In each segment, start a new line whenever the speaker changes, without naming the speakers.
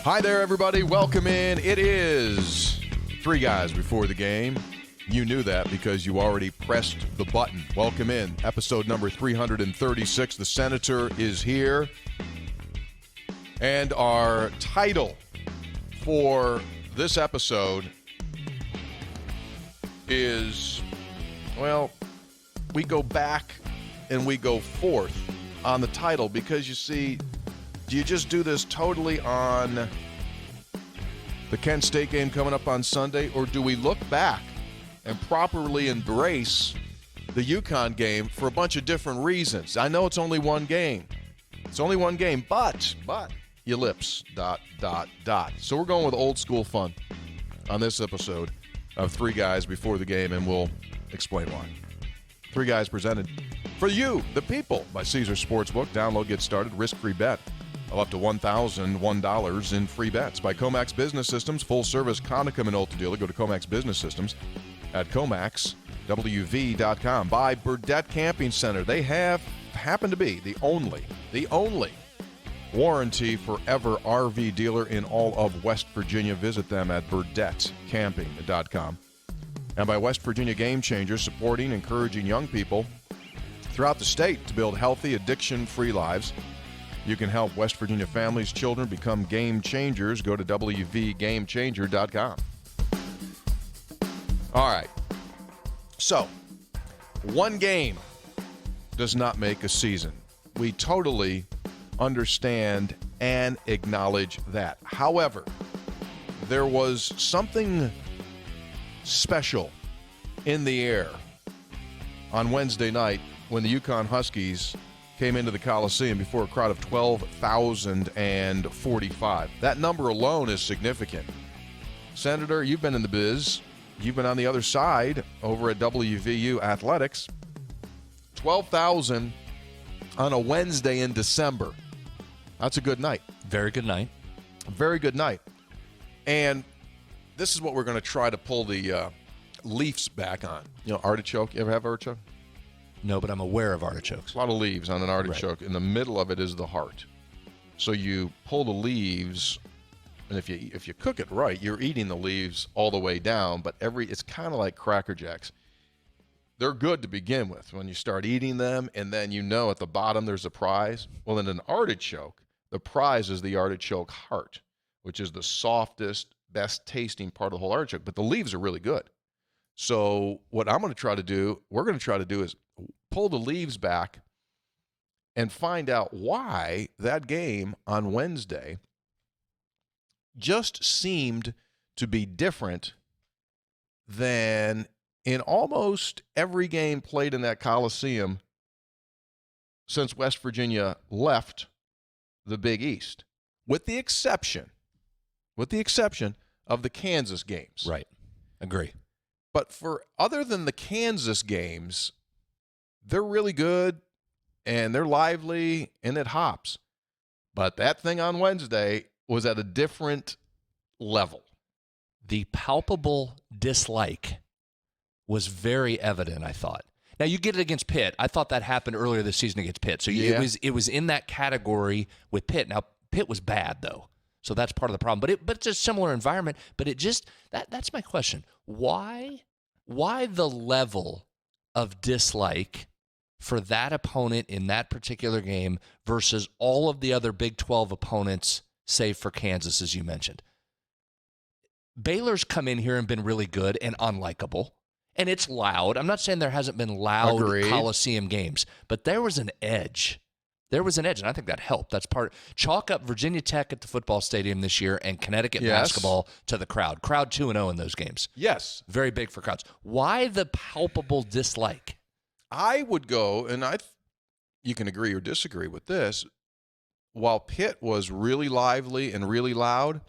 Hi there, everybody. Welcome in. It is Three Guys Before the Game. You knew that because you already pressed the button. Welcome in. Episode number 336. The Senator is here. And our title for this episode is, well, we go back and we go forth on the title because, you see, do you just do this totally on the Kent State game coming up on Sunday, or do we look back and properly embrace the UConn game for a bunch of different reasons? I know it's only one game. It's only one game, but ellipse, ... So we're going with old school fun on this episode of Three Guys Before the Game, and we'll explain why. Three Guys presented for you, the people, by Caesars Sportsbook. Download, get started, risk-free bet of up to $1,001 in free bets. By Comax Business Systems, full-service Conicum and Ulta dealer. Go to Comax Business Systems at ComaxWV.com. By Burdette Camping Center. They happen to be the only warranty forever RV dealer in all of West Virginia. Visit them at BurdetteCamping.com. And by West Virginia Game Changers, supporting, encouraging young people throughout the state to build healthy, addiction-free lives. You can help West Virginia families, children become game changers. Go to WVGameChanger.com. All right. So, one game does not make a season. We totally understand and acknowledge that. However, there was something special in the air on Wednesday night when the UConn Huskies came into the Coliseum before a crowd of 12,045. That number alone is significant. Senator, you've been in the biz. You've been on the other side over at WVU Athletics. 12,000 on a Wednesday in December. That's a good night.
Very good night.
Very good night. And this is what we're going to try to pull the Leafs back on. You know, artichoke. You ever have artichoke?
No, but I'm aware of artichokes.
A lot of leaves on an artichoke.
Right.
In the middle of it is the heart. So you pull the leaves, and if you cook it right, you're eating the leaves all the way down, but it's kind of like Cracker Jacks. They're good to begin with when you start eating them, and then you know at the bottom there's a prize. Well, in an artichoke, the prize is the artichoke heart, which is the softest, best tasting part of the whole artichoke, but the leaves are really good. So what we're going to try to do is pull the leaves back and find out why that game on Wednesday just seemed to be different than in almost every game played in that Coliseum since West Virginia left the Big East, with the exception of the Kansas games.
Right. Agree.
But other than the Kansas games, they're really good, and they're lively, and it hops. But that thing on Wednesday was at a different level.
The palpable dislike was very evident, I thought. Now, you get it against Pitt. I thought that happened earlier this season against Pitt. So
yeah.
it was in that category with Pitt. Now, Pitt was bad, though. So that's part of the problem. But it's a similar environment. But it just that's my question. Why the level of dislike for that opponent in that particular game versus all of the other Big 12 opponents, save for Kansas, as you mentioned? Baylor's come in here and been really good and unlikable. And it's loud. I'm not saying there hasn't been loud
Agreed.
Coliseum games, but there was an edge. There was an edge, and I think that helped. That's part. Chalk up Virginia Tech at the football stadium this year and Connecticut basketball to the crowd. Crowd 2-0 in those games.
Yes.
Very big for crowds. Why the palpable dislike?
I would go, and you can agree or disagree with this, while Pitt was really lively and really loud,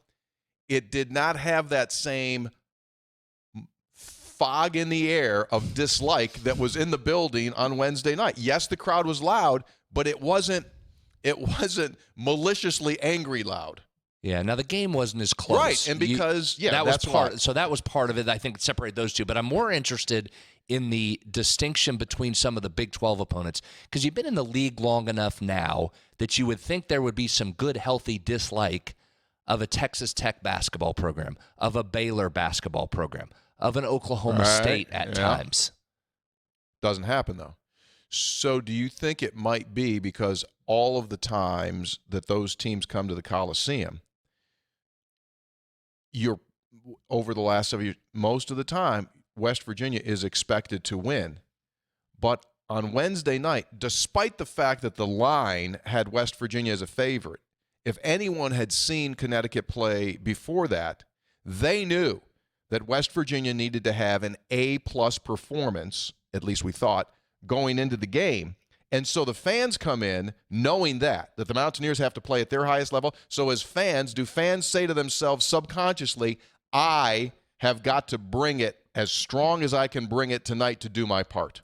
it did not have that same fog in the air of dislike that was in the building on Wednesday night. Yes, the crowd was loud, but it wasn't maliciously angry loud.
Yeah, now the game wasn't as close.
Right, and because,
that was
that's
part.
why.
So that was part of it. I think separate those two. But I'm more interested in the distinction between some of the Big 12 opponents, because you've been in the league long enough now that you would think there would be some good, healthy dislike of a Texas Tech basketball program, of a Baylor basketball program, of an Oklahoma State at times.
Doesn't happen, though. So do you think it might be because all of the times that those teams come to the Coliseum, over the last several years, most of the time, West Virginia is expected to win. But on Wednesday night, despite the fact that the line had West Virginia as a favorite, if anyone had seen Connecticut play before that, they knew that West Virginia needed to have an A-plus performance, at least we thought, going into the game. And so the fans come in knowing that the Mountaineers have to play at their highest level. So as fans, do fans say to themselves subconsciously, I have got to bring it as strong as I can bring it tonight to do my part?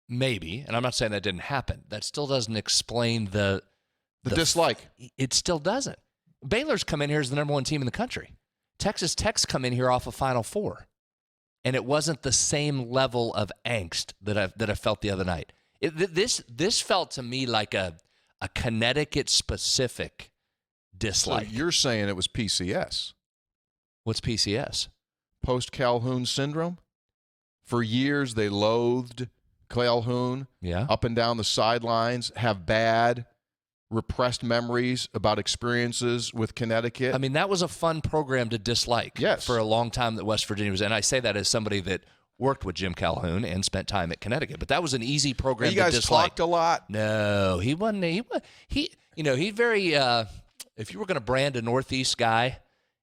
Maybe, and I'm not saying that didn't happen. That still doesn't explain the
dislike.
It still doesn't. Baylor's come in here as the number one team in the country. Texas Tech's come in here off a Final Four, and it wasn't the same level of angst that I felt the other night. This felt to me like a Connecticut-specific dislike.
So you're saying it was PCS.
What's PCS?
Post-Calhoun syndrome? For years, they loathed Calhoun, up and down the sidelines, have bad, repressed memories about experiences with Connecticut.
I mean, that was a fun program to dislike for a long time that West Virginia was. And I say that as somebody that worked with Jim Calhoun and spent time at Connecticut. But that was an easy program to dislike.
You guys talked a lot.
No, he wasn't. He very, if you were going to brand a Northeast guy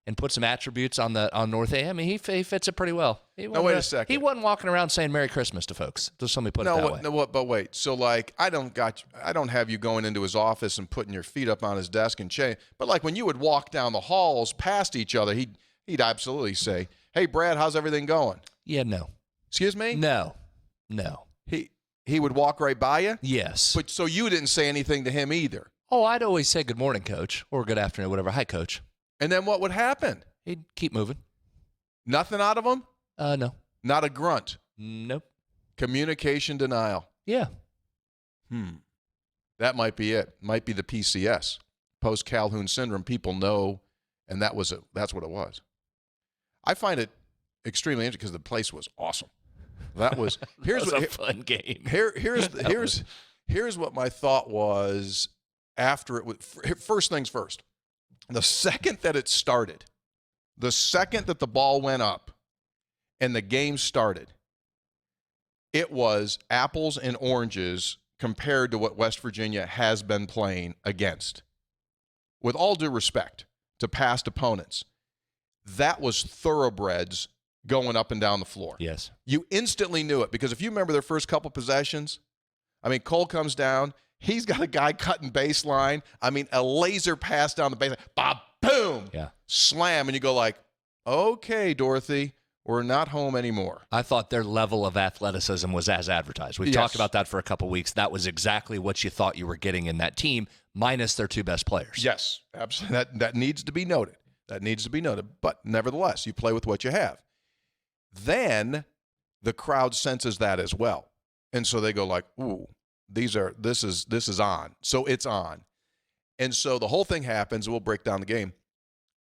and put some attributes on North A, I mean, he fits it pretty well.
Now, wait a second.
He wasn't walking around saying Merry Christmas to folks. Just somebody put it that way.
No, but wait. So, like, I don't have you going into his office and putting your feet up on his desk and chain. But, like, when you would walk down the halls past each other, he'd absolutely say, hey, Brad, how's everything going?
Yeah, no.
Excuse me?
No.
He would walk right by you?
Yes.
But so you didn't say anything to him either?
Oh, I'd always say good morning, Coach, or good afternoon, whatever. Hi, Coach.
And then what would happen?
He'd keep moving.
Nothing out of him?
No.
Not a grunt?
Nope.
Communication denial?
Yeah.
That might be it. Might be the PCS, post-Calhoun syndrome. People know, and that's what it was. I find it extremely interesting because the place was awesome. That was
a fun game.
Here's what my thought was after it was. First things first. The second that it started, the second that the ball went up and the game started, it was apples and oranges compared to what West Virginia has been playing against. With all due respect to past opponents, that was thoroughbreds going up and down the floor.
Yes.
You instantly knew it because if you remember their first couple possessions, I mean, Cole comes down. He's got a guy cutting baseline. I mean, a laser pass down the baseline. Boom.
Yeah.
Slam. And you go like, okay, Dorothy, we're not home anymore.
I thought their level of athleticism was as advertised. We've talked about that for a couple weeks. That was exactly what you thought you were getting in that team, minus their two best players.
Yes, absolutely. That needs to be noted. But nevertheless, you play with what you have. Then the crowd senses that as well. And so they go like, ooh, this is on. So it's on. And so the whole thing happens. We'll break down the game.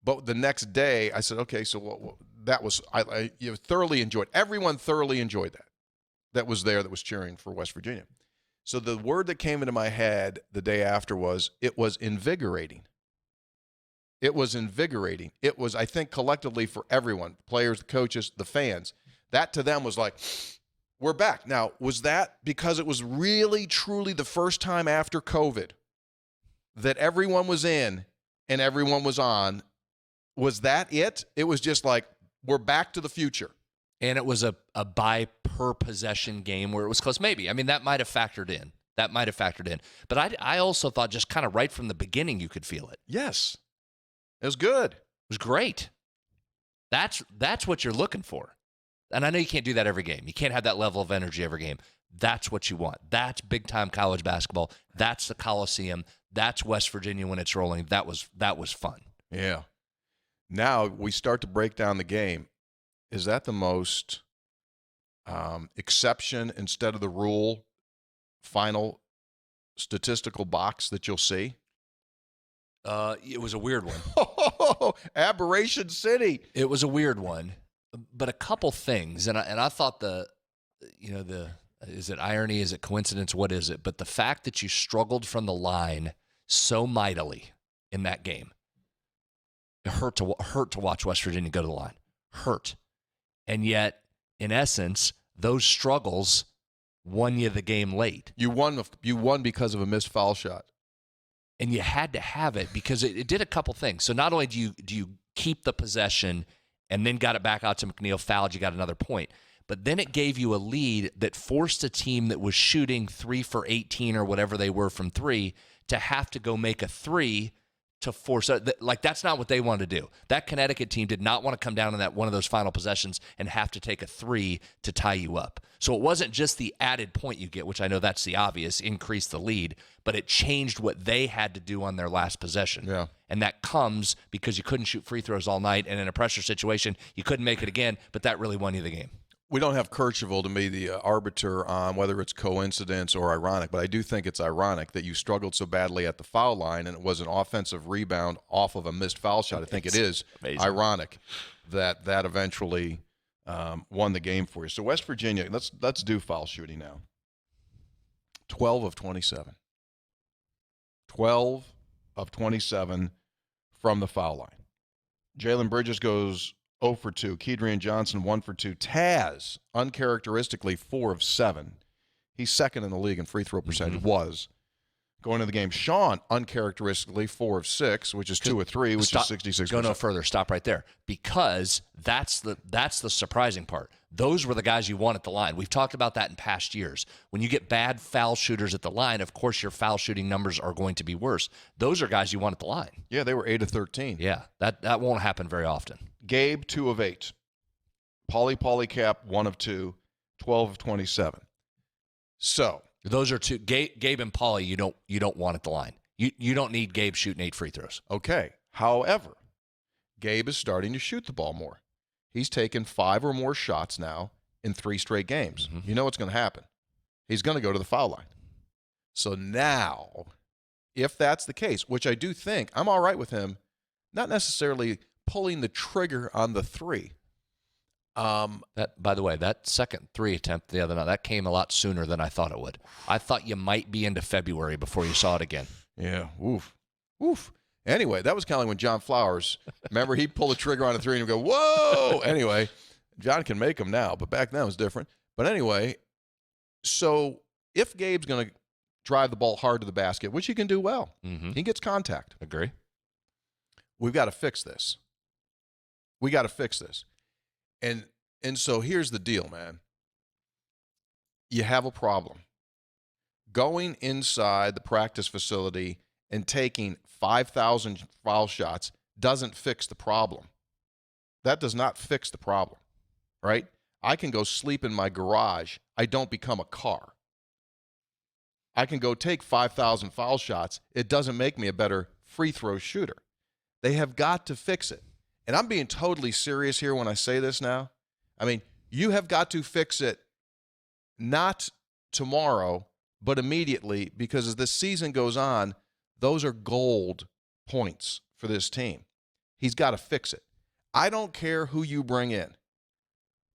But the next day, I said, okay, so that was I thoroughly enjoyed. Everyone thoroughly enjoyed that. That was there that was cheering for West Virginia. So the word that came into my head the day after was, it was invigorating. It was invigorating. It was, I think, collectively for everyone, players, the coaches, the fans, that to them was like, we're back. Now, was that because it was really, truly the first time after COVID that everyone was in and everyone was on? Was that it? It was just like, we're back to the future.
And it was a by per possession game where it was close. Maybe. I mean, that might have factored in. But I also thought just kind of right from the beginning you could feel it.
Yes. It was good.
It was great. That's what you're looking for. And I know you can't do that every game. You can't have that level of energy every game. That's what you want. That's big-time college basketball. That's the Coliseum. That's West Virginia when it's rolling. That was fun.
Yeah. Now we start to break down the game. Is that the most exception instead of the rule final statistical box that you'll see?
It was a weird one.
Aberration City.
It was a weird one, but a couple things, and I thought is it irony? Is it coincidence? What is it? But the fact that you struggled from the line so mightily in that game, it hurt to watch West Virginia go to the line. Hurt, and yet in essence, those struggles won you the game late.
You won because of a missed foul shot.
And you had to have it because it did a couple things. So not only do you keep the possession and then got it back out to McNeil, fouled, you got another point, but then it gave you a lead that forced a team that was shooting 3 for 18 or whatever they were from three to have to go make a three to force that's not what they wanted to do. That Connecticut team did not want to come down in that one of those final possessions and have to take a three to tie you up. So it wasn't just the added point you get, which I know that's the obvious, increase the lead, but it changed what they had to do on their last possession.
Yeah.
And that comes because you couldn't shoot free throws all night, and in a pressure situation, you couldn't make it again, but that really won you the game.
We don't have Kirchhoff to be the arbiter on whether it's coincidence or ironic, but I do think it's ironic that you struggled so badly at the foul line and it was an offensive rebound off of a missed foul shot. I think it is ironic that eventually won the game for you. So West Virginia, let's do foul shooting now. 12 of 27. 12 of 27 from the foul line. Jalen Bridges goes 0 for 2. Kedrian Johnson 1 for 2. Taz, uncharacteristically 4 of 7. He's second in the league in free throw percentage, was. Going into the game, Sean, uncharacteristically 4 of 6, which is 2 of 3, which is 66%.
Go no further. Stop right there. Because that's the surprising part. Those were the guys you want at the line. We've talked about that in past years. When you get bad foul shooters at the line, of course your foul shooting numbers are going to be worse. Those are guys you want at the line.
Yeah, they were 8 of 13.
Yeah, that won't happen very often.
Gabe, 2 of 8. Polycap, 1 of 2. 12 of 27. So
those are two. Gabe and Pauly, you don't want at the line. You don't need Gabe shooting 8 free throws.
Okay. However, Gabe is starting to shoot the ball more. He's taken 5 or more shots now in 3 straight games. You know what's going to happen. He's going to go to the foul line. So now, if that's the case, which I do think, I'm all right with him not necessarily pulling the trigger on the 3.
That, by the way, that second 3 attempt the other night, that came a lot sooner than I thought it would. I thought you might be into February before you saw it again.
Yeah, oof. Anyway, that was kind of like when John Flowers, remember, he'd pull the trigger on a 3 and go, whoa! Anyway, John can make them now, but back then it was different. But anyway, so if Gabe's going to drive the ball hard to the basket, which he can do well, he gets contact.
Agree.
We've got to fix this. And so here's the deal, man. You have a problem. Going inside the practice facility and taking 5,000 foul shots doesn't fix the problem. That does not fix the problem, right? I can go sleep in my garage. I don't become a car. I can go take 5,000 foul shots. It doesn't make me a better free throw shooter. They have got to fix it. And I'm being totally serious here when I say this now. I mean, you have got to fix it not tomorrow, but immediately, because as this season goes on, those are gold points for this team. He's got to fix it. I don't care who you bring in.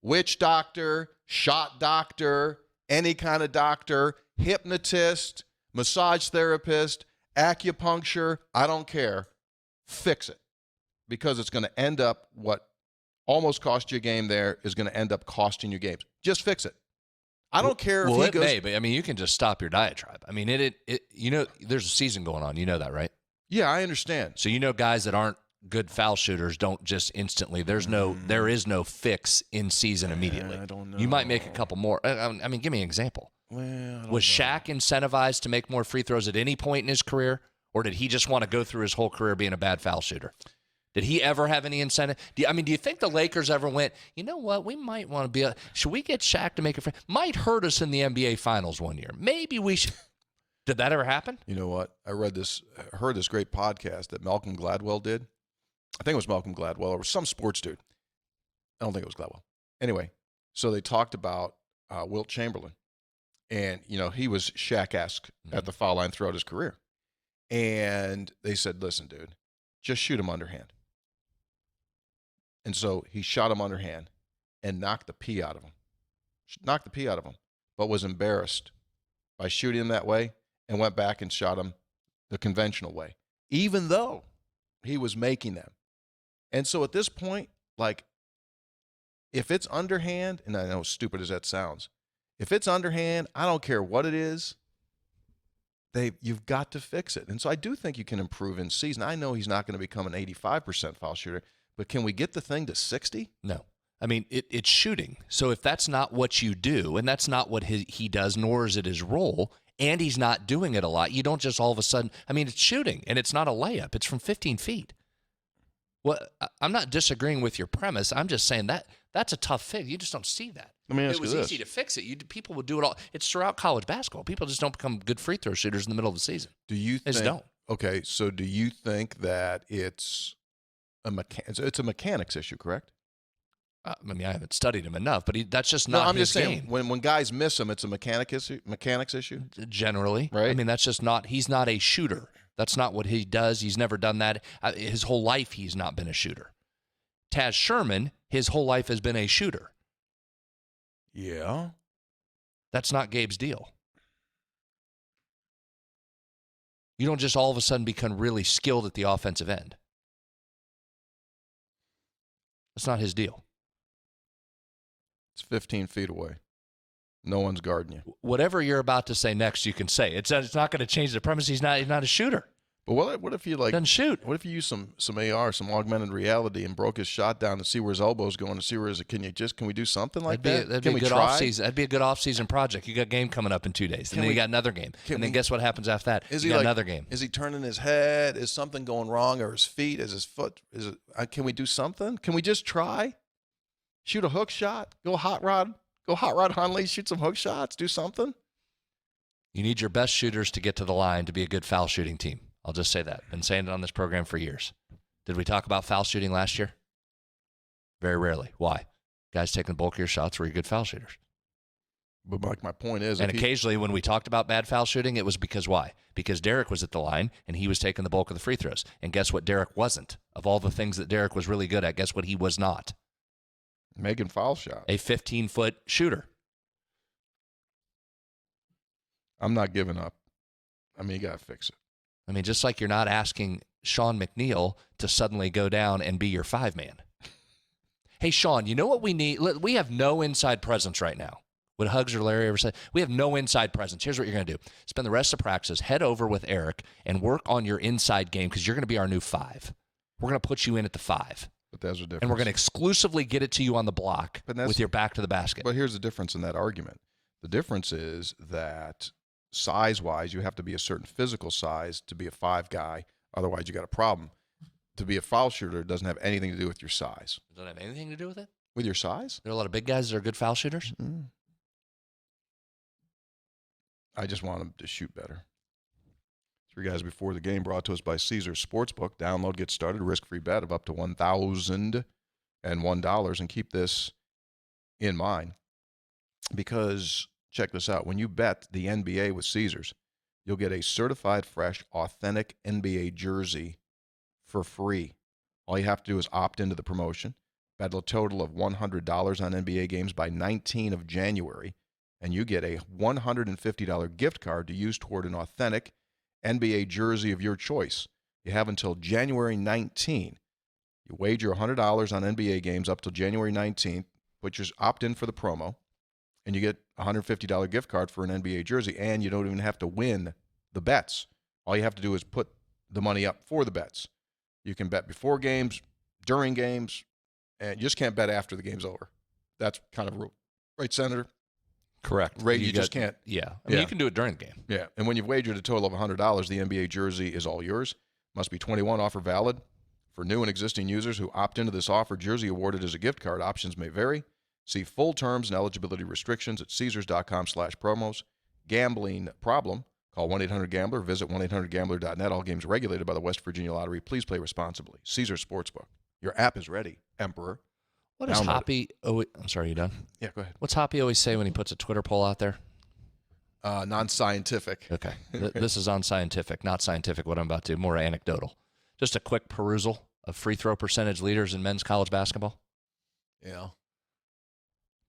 Witch doctor, shot doctor, any kind of doctor, hypnotist, massage therapist, acupuncture, I don't care. Fix it. Because it's going to end up what almost cost you a game there is going to end up costing you games. Just fix it. I don't care if he goes.
May, but I mean, you can just stop your diatribe. I mean, there's a season going on. You know that, right?
Yeah, I understand.
So guys that aren't good foul shooters don't just instantly. There is no fix in season immediately.
I don't know.
You might make a couple more. I mean, give me an example. Was Shaq incentivized to make more free throws at any point in his career, or did he just want to go through his whole career being a bad foul shooter? Did he ever have any incentive? Do you think the Lakers ever went, you know what, we might want to should we get Shaq to make a free? Might hurt us in the NBA Finals one year. Maybe we should. Did that ever happen?
You know what? I heard this great podcast that Malcolm Gladwell did. I think it was Malcolm Gladwell or some sports dude. I don't think it was Gladwell. Anyway, so they talked about Wilt Chamberlain. And, he was Shaq-esque at the foul line throughout his career. And they said, listen, dude, just shoot him underhand. And so he shot him underhand and knocked the pee out of him. Knocked the pee out of him, but was embarrassed by shooting him that way and went back and shot him the conventional way, even though he was making them. And so at this point, like, if it's underhand, and I know as stupid as that sounds, if it's underhand, I don't care what it is, you've got to fix it. And so I do think you can improve in season. I know he's not going to become an 85% foul shooter, but can we get the thing to 60?
No. I mean, it's shooting. So if that's not what you do, and that's not what he does, nor is it his role, and he's not doing it a lot, you don't just all of a sudden, I mean, it's shooting, and it's not a layup. It's from 15 feet. Well, I'm not disagreeing with your premise. I'm just saying that's a tough fix. You just don't see that.
Let me ask
it was
you this.
easy to fix it. People would do it all. It's throughout college basketball. People just don't become good free throw shooters in the middle of the season.
Do you think?
They just don't.
Okay, so do you think that it's a mechanics issue, correct?
I mean, I haven't studied him enough, but that's just not
I'm
his
just saying,
game.
when guys miss him, it's a mechanics issue?
Generally.
Right.
I mean, that's just not – he's not a shooter. That's not what he does. He's never done that. His whole life he's not been a shooter. Taz Sherman, his whole life has been a shooter.
Yeah.
That's not Gabe's deal. You don't just all of a sudden become really skilled at the offensive end. That's not his deal.
It's 15 feet away. No one's guarding you.
Whatever you're about to say next, you can say. It's not going to change the premise. He's not a shooter.
But what if you
Doesn't shoot.
What if you use some AR, some augmented reality, and broke his shot down to see where his elbow's going, to see where can we do something like that?
That'd
Can
be
we
a good
try?
off-season. That'd be a good off-season project. You got a game coming up in 2 days, and then you got another game, and then guess what happens after that? You got another game.
Is he turning his head? Is something going wrong? Or his feet? Is his foot? Can we do something? Can we just try? Shoot a hook shot? Go hot rod Hunley, shoot some hook shots, do something?
You need your best shooters to get to the line to be a good foul shooting team. I'll just say that. Been saying it on this program for years. Did we talk about foul shooting last year? Very rarely. Why? Guys taking the bulk of your shots were good foul shooters.
But like my point is,
and occasionally when we talked about bad foul shooting, it was because why? Because Derek was at the line and he was taking the bulk of the free throws. And guess what Derek wasn't? Of all the things that Derek was really good at, guess what he was not?
Making foul shots.
A 15-foot shooter.
I'm not giving up. I mean, you got to fix it.
I mean, just like you're not asking Sean McNeil to suddenly go down and be your five-man. Hey, Sean, you know what we need? We have no inside presence right now. Would Hugs or Larry ever say, we have no inside presence? Here's what you're going to do. Spend the rest of practice, head over with Eric, and work on your inside game because you're going to be our new five. We're going to put you in at the five.
But there's a difference.
And we're going to exclusively get it to you on the block with your back to the basket.
But here's the difference in that argument. The difference is that size-wise, you have to be a certain physical size to be a five guy. Otherwise, you got a problem. To be a foul shooter doesn't have anything to do with your size.
It doesn't have anything to do with it?
With your size?
There are a lot of big guys that are good foul shooters?
Mm-hmm. I just want them to shoot better. 3 guys before the game brought to us by Caesars Sportsbook. Download, get started, risk-free bet of up to $1,001. And keep this in mind because check this out. When you bet the NBA with Caesars, you'll get a certified, fresh, authentic NBA jersey for free. All you have to do is opt into the promotion, bet a total of $100 on NBA games by 19th of January, and you get a $150 gift card to use toward an authentic NBA jersey of your choice. You have until January 19th. You wager $100 on NBA games up till January 19th, opt in for the promo, and you get a $150 gift card for an NBA jersey, and you don't even have to win the bets. All you have to do is put the money up for the bets. You can bet before games, during games, and you just can't bet after the game's over. That's kind of rule. Right, Senator?
Correct.
Right, you just can't.
Yeah. I mean, you can do it during the game.
Yeah, and when you've wagered a total of $100, the NBA jersey is all yours. Must be 21, offer valid. For new and existing users who opt into this offer, jersey awarded as a gift card. Options may vary. See full terms and eligibility restrictions at Caesars.com/promos. Gambling problem? Call 1-800-GAMBLER. Visit 1-800-GAMBLER.net. All games regulated by the West Virginia Lottery. Please play responsibly. Caesars Sportsbook. Your app is ready, Emperor.
What does Hoppy I'm sorry, you done?
Yeah, go ahead.
What's Hoppy always say when he puts a Twitter poll out there?
Non-scientific.
Okay. This is unscientific, not scientific what I'm about to do, more anecdotal. Just a quick perusal of free throw percentage leaders in men's college basketball?
Yeah.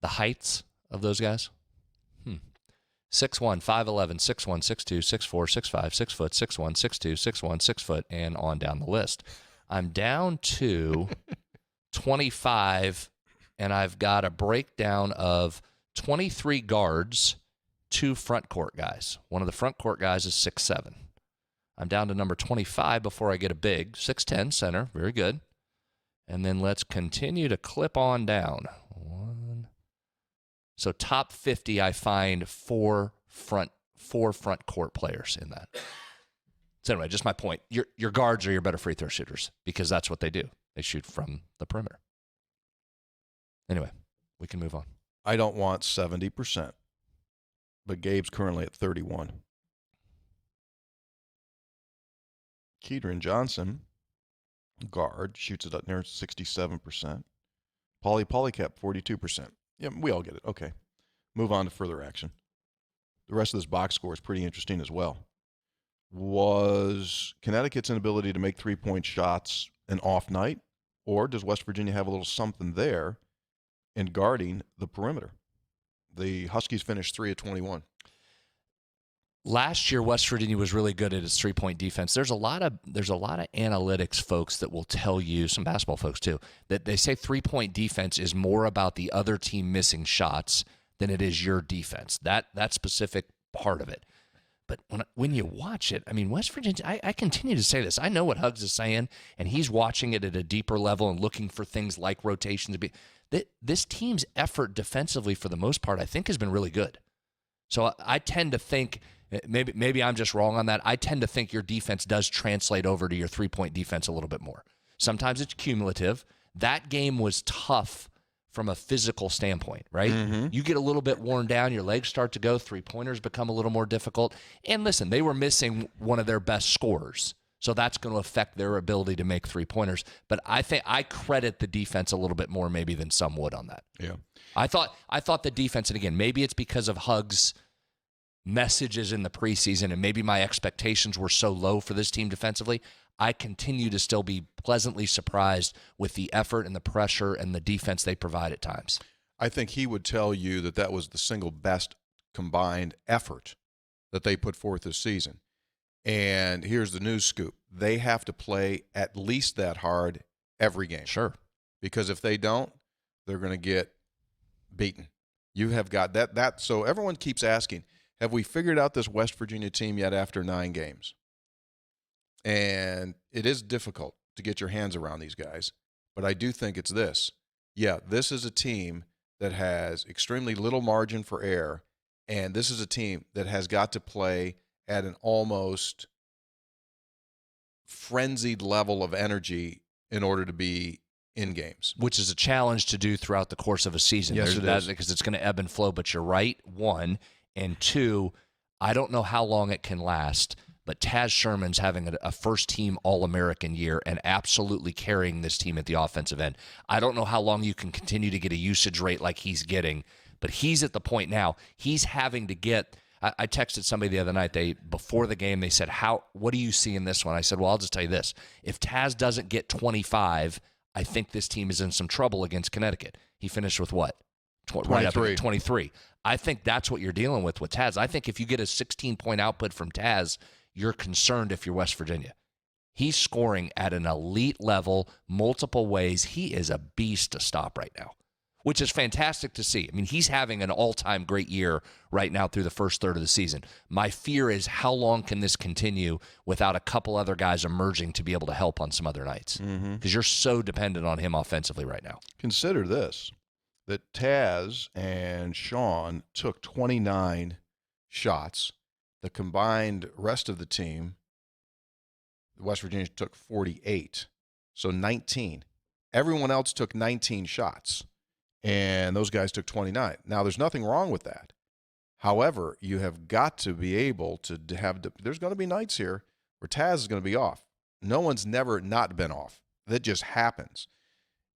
The heights of those guys? 6'1", 5'11", 6'1", 6'2", 6'4", 6'5", 6 foot, 6'1", 6'2", 6'1", 6 foot, and on down the list. I'm down to 25, and I've got a breakdown of 23 guards, 2 front court guys. One of the front court guys is 6'7". I'm down to number 25 before I get a big 6'10" center. Very good. And then let's continue to clip on down. So top 50, I find four front court players in that. So anyway, just my point. Your guards are your better free throw shooters because that's what they do. They shoot from the perimeter. Anyway, we can move on.
I don't want 70%, but Gabe's currently at 31. Keedron Johnson, guard, shoots it up near 67%. Paulie Polycap, 42%. Yeah, we all get it. Okay. Move on to further action. The rest of this box score is pretty interesting as well. Was Connecticut's inability to make three-point shots an off night, or does West Virginia have a little something there in guarding the perimeter? The Huskies finished 3 of 21.
Last year, West Virginia was really good at its three-point defense. There's a lot of analytics folks that will tell you, some basketball folks too, that they say three-point defense is more about the other team missing shots than it is your defense. That specific part of it. But when you watch it, I mean, West Virginia, I continue to say this. I know what Huggs is saying, and he's watching it at a deeper level and looking for things like rotations. This team's effort defensively, for the most part, I think has been really good. So I tend to think, maybe I'm just wrong on that. I tend to think your defense does translate over to your three-point defense a little bit more. Sometimes it's cumulative. That game was tough from a physical standpoint, right? Mm-hmm. You get a little bit worn down, your legs start to go, three-pointers become a little more difficult. And listen, they were missing one of their best scorers, so that's going to affect their ability to make three-pointers. But I think I credit the defense a little bit more maybe than some would on that.
Yeah.
I thought the defense, and again, maybe it's because of Huggs' messages in the preseason, and maybe my expectations were so low for this team defensively. I continue to still be pleasantly surprised with the effort and the pressure and the defense they provide at times.
I think he would tell you that was the single best combined effort that they put forth this season. And here's the news scoop. They have to play at least that hard every game.
Sure.
Because if they don't, they're going to get beaten. You have got that. So everyone keeps asking, have we figured out this West Virginia team yet after 9 games? And it is difficult to get your hands around these guys. But I do think it's this. Yeah, this is a team that has extremely little margin for error. And this is a team that has got to play at an almost frenzied level of energy in order to be in games.
Which is a challenge to do throughout the course of a season.
Yes, it is.
Because it's going to ebb and flow. But you're right, 1. And 2, I don't know how long it can last, but Taz Sherman's having a first-team All-American year and absolutely carrying this team at the offensive end. I don't know how long you can continue to get a usage rate like he's getting, but he's at the point now. He's having to get – I texted somebody the other night. Before the game, they said, what do you see in this one? I said, well, I'll just tell you this. If Taz doesn't get 25, I think this team is in some trouble against Connecticut. He finished with what? 23. I think that's what you're dealing with Taz. I think if you get a 16-point output from Taz, you're concerned if you're West Virginia. He's scoring at an elite level, multiple ways. He is a beast to stop right now, which is fantastic to see. I mean, he's having an all-time great year right now through the first third of the season. My fear is how long can this continue without a couple other guys emerging to be able to help on some other nights? Because you're so dependent on him offensively right now.
Consider this, that Taz and Sean took 29 shots. The combined rest of the team, West Virginia took 48, so 19. Everyone else took 19 shots, and those guys took 29. Now, there's nothing wrong with that. However, you have got to be able to have – there's going to be nights here where Taz is going to be off. No one's never not been off. That just happens.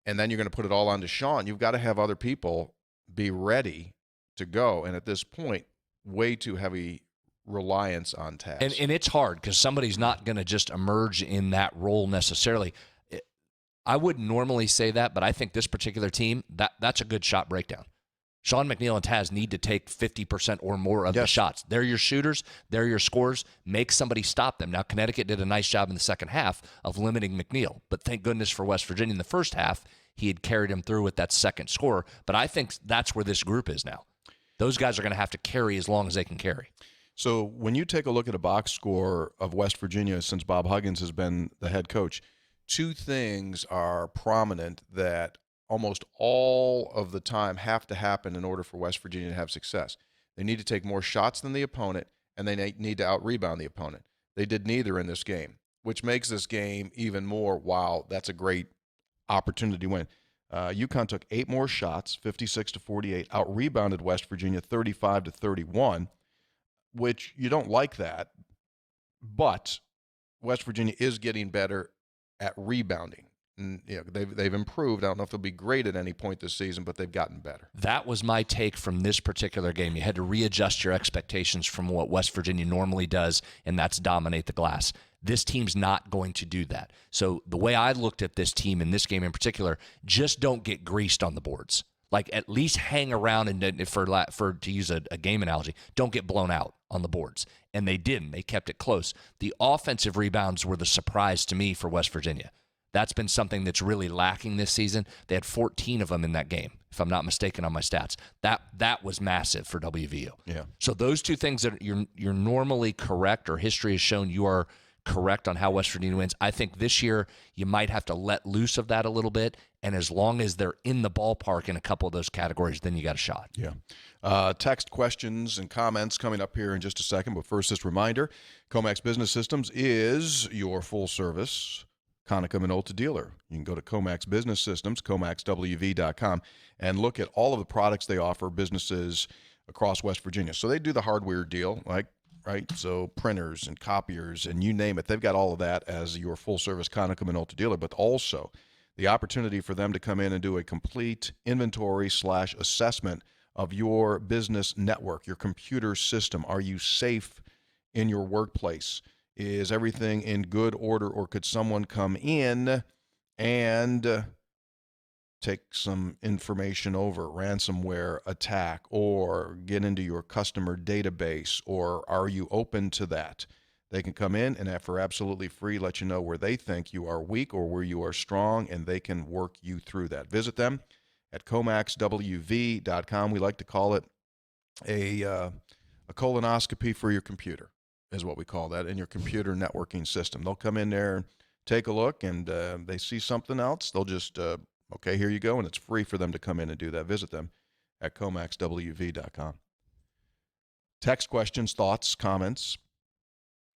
And then you're going to put it all onto Sean. You've got to have other people be ready to go. And at this point, way too heavy reliance on Taz.
And it's hard because somebody's not going to just emerge in that role necessarily. I wouldn't normally say that, but I think this particular team, that's a good shot breakdown. Sean McNeil and Taz need to take 50% or more of the shots. They're your shooters. They're your scorers. Make somebody stop them. Now, Connecticut did a nice job in the second half of limiting McNeil, but thank goodness for West Virginia in the first half, he had carried him through with that second score. But I think that's where this group is now. Those guys are going to have to carry as long as they can carry.
So when you take a look at a box score of West Virginia since Bob Huggins has been the head coach, two things are prominent that almost all of the time have to happen in order for West Virginia to have success. They need to take more shots than the opponent, and they need to out-rebound the opponent. They did neither in this game, which makes this game even more, wow, that's a great opportunity to win. UConn took 8 more shots, 56-48, out-rebounded West Virginia 35-31, which you don't like that, but West Virginia is getting better at rebounding. And, they've improved. I don't know if they'll be great at any point this season, but they've gotten better.
That was my take from this particular game. You had to readjust your expectations from what West Virginia normally does, and that's dominate the glass. This team's not going to do that. So the way I looked at this team in this game in particular, just don't get greased on the boards. Like, at least hang around, and for to use a game analogy, don't get blown out on the boards. And they didn't. They kept it close. The offensive rebounds were the surprise to me for West Virginia. That's been something that's really lacking this season. They had 14 of them in that game, if I'm not mistaken on my stats. That was massive for WVU.
Yeah.
So those two things that you're normally correct, or history has shown you are correct on how West Virginia wins. I think this year you might have to let loose of that a little bit, and as long as they're in the ballpark in a couple of those categories, then you got a shot.
Yeah. Text questions and comments coming up here in just a second, but first, this reminder, Comax Business Systems is your full-service Conica Minolta dealer. You can go to Comax Business Systems, comaxwv.com, and look at all of the products they offer businesses across West Virginia. So they do the hardware deal, right? So printers and copiers and you name it. They've got all of that as your full-service Conica Minolta dealer, but also the opportunity for them to come in and do a complete inventory/assessment of your business network, your computer system. Are you safe in your workplace? Is everything in good order, or could someone come in and take some information over, ransomware attack, or get into your customer database, or are you open to that? They can come in and for absolutely free let you know where they think you are weak or where you are strong, and they can work you through that. Visit them at comaxwv.com. We like to call it a colonoscopy for your computer, is what we call that, in your computer networking system. They'll come in there, take a look, and they see something else. They'll just, okay, here you go, and it's free for them to come in and do that. Visit them at comaxwv.com. Text questions, thoughts, comments.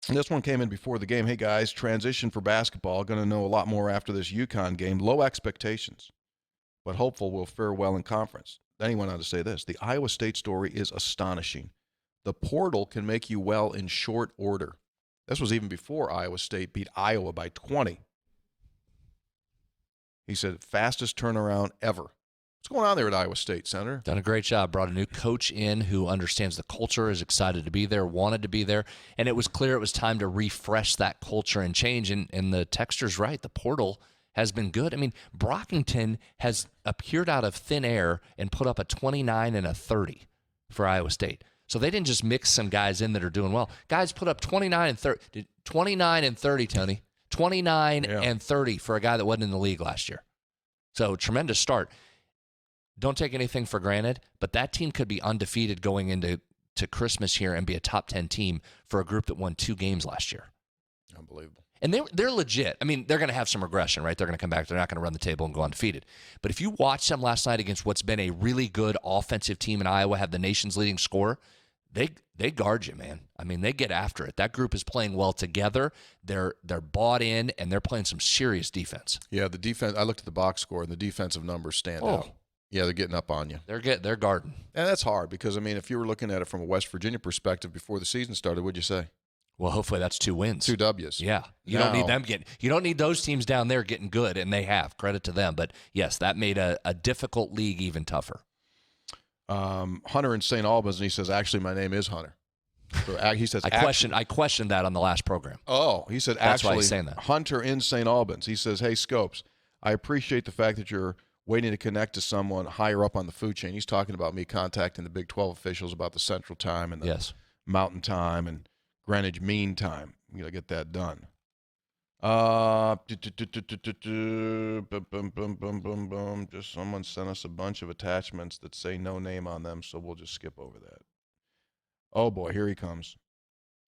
And this one came in before the game. Hey, guys, transition for basketball. Going to know a lot more after this UConn game. Low expectations, but hopeful we'll fare well in conference. Then he went on to say this. The Iowa State story is astonishing. The portal can make you well in short order. This was even before Iowa State beat Iowa by 20. He said, fastest turnaround ever. What's going on there at Iowa State, Senator?
Done a great job. Brought a new coach in who understands the culture, is excited to be there, wanted to be there. And it was clear it was time to refresh that culture and change. And the texter's right. The portal has been good. I mean, Brockington has appeared out of thin air and put up a 29 and a 30 for Iowa State. So they didn't just mix some guys in that are doing well. Guys put up 29 and 30. 29 and 30, Tony. 29 and 30 for a guy that wasn't in the league last year. So tremendous start. Don't take anything for granted, but that team could be undefeated going into Christmas here and be a top 10 team for a group that won 2 games last year.
Unbelievable.
And they're legit. I mean, they're going to have some regression, right? They're going to come back. They're not going to run the table and go undefeated. But if you watch them last night against what's been a really good offensive team in Iowa, have the nation's leading scorer, they guard you, man. I mean, they get after it. That group is playing well together. They're bought in, and they're playing some serious defense.
Yeah, the defense. I looked at the box score, and the defensive numbers stand out. Yeah, they're getting up on you.
They're guarding.
And that's hard because, I mean, if you were looking at it from a West Virginia perspective before the season started, what'd you say?
Well, hopefully that's 2 wins.
2 W's.
Yeah. You don't need them you don't need those teams down there getting good, and they have. Credit to them. But, yes, that made a difficult league even tougher.
Hunter in St. Albans, and he says, actually, my name is Hunter. So he says,
I questioned that on the last program.
Oh, he said,
That's
actually,
why he's saying that.
Hunter in St. Albans. He says, hey, Scopes, I appreciate the fact that you're waiting to connect to someone higher up on the food chain. He's talking about me contacting the Big 12 officials about the Central Time and the
Yes.
Mountain Time and Greenwich Mean Time. We got to get that done. Boom, boom, boom, boom, boom. Just someone sent us a bunch of attachments that say no name on them, so we'll just skip over that. Oh, boy, here he comes.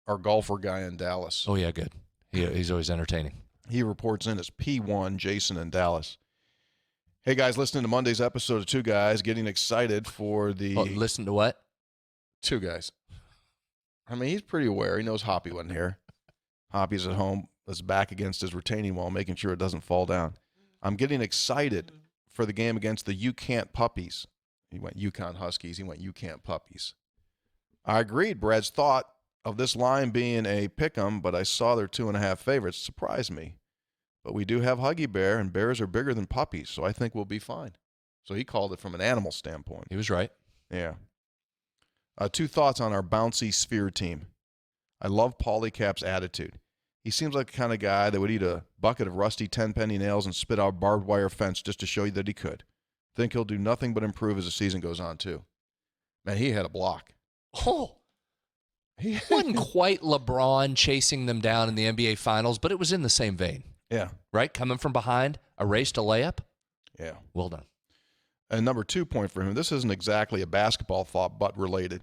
Our golfer guy in Dallas.
Oh, yeah, good. He's always entertaining.
He reports in as P1, Jason in Dallas. Hey, guys, listening to Monday's episode of Two Guys, getting excited for the...
Oh, listen to what?
Two Guys. I mean, he's pretty aware. He knows Hoppy wasn't here. Hoppy's at home. Is back against his retaining wall, making sure it doesn't fall down. I'm getting excited for the game against the You Can't Puppies. He went Yukon Huskies. He went You Can't Puppies. I agreed. Brad's thought of this line being a pick'em, but I saw their 2.5 favorites. Surprised me. But we do have Huggy Bear, and bears are bigger than puppies, so I think we'll be fine. So he called it from an animal standpoint.
He was right.
Yeah. 2 thoughts on our bouncy sphere team. I love Paulie Cap's attitude. He seems like the kind of guy that would eat a bucket of rusty 10-penny nails and spit out a barbed wire fence just to show you that he could. Think he'll do nothing but improve as the season goes on, too. Man, he had a block.
Oh, he wasn't quite LeBron chasing them down in the NBA Finals, but it was in the same vein.
Yeah.
Right? Coming from behind, erased a layup.
Yeah.
Well done.
And number 2 point for him, this isn't exactly a basketball thought, but related.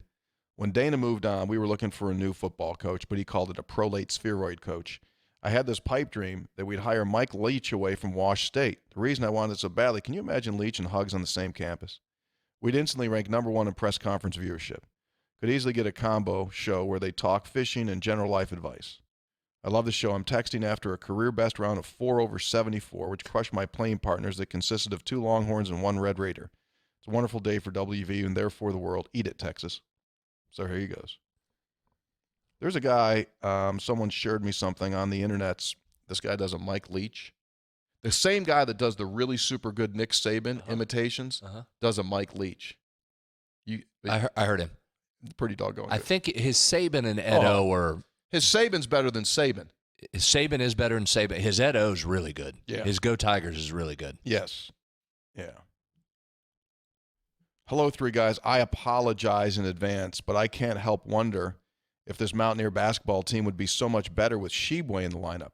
When Dana moved on, we were looking for a new football coach, but he called it a prolate spheroid coach. I had this pipe dream that we'd hire Mike Leach away from Wash State. The reason I wanted it so badly, can you imagine Leach and Hugs on the same campus? We'd instantly rank number 1 in press conference viewership. Could easily get a combo show where they talk fishing and general life advice. I love the show. I'm texting after a career best round of 4 over 74, which crushed my playing partners that consisted of 2 Longhorns and 1 Red Raider. It's a wonderful day for WV and therefore the world. Eat it, Texas. So here he goes. There's a guy, someone shared me something on the internet. This guy does a Mike Leach. The same guy that does the really super good Nick Saban imitations does a Mike Leach.
I heard him.
Pretty doggone good.
I think his Saban and Edo are...
His Saban's better than Saban.
His Saban is better than Saban. His Edo's really good.
Yeah.
His Go Tigers is really good.
Yes. Yeah. Hello, 3 guys. I apologize in advance, but I can't help wonder if this Mountaineer basketball team would be so much better with Sheboy in the lineup.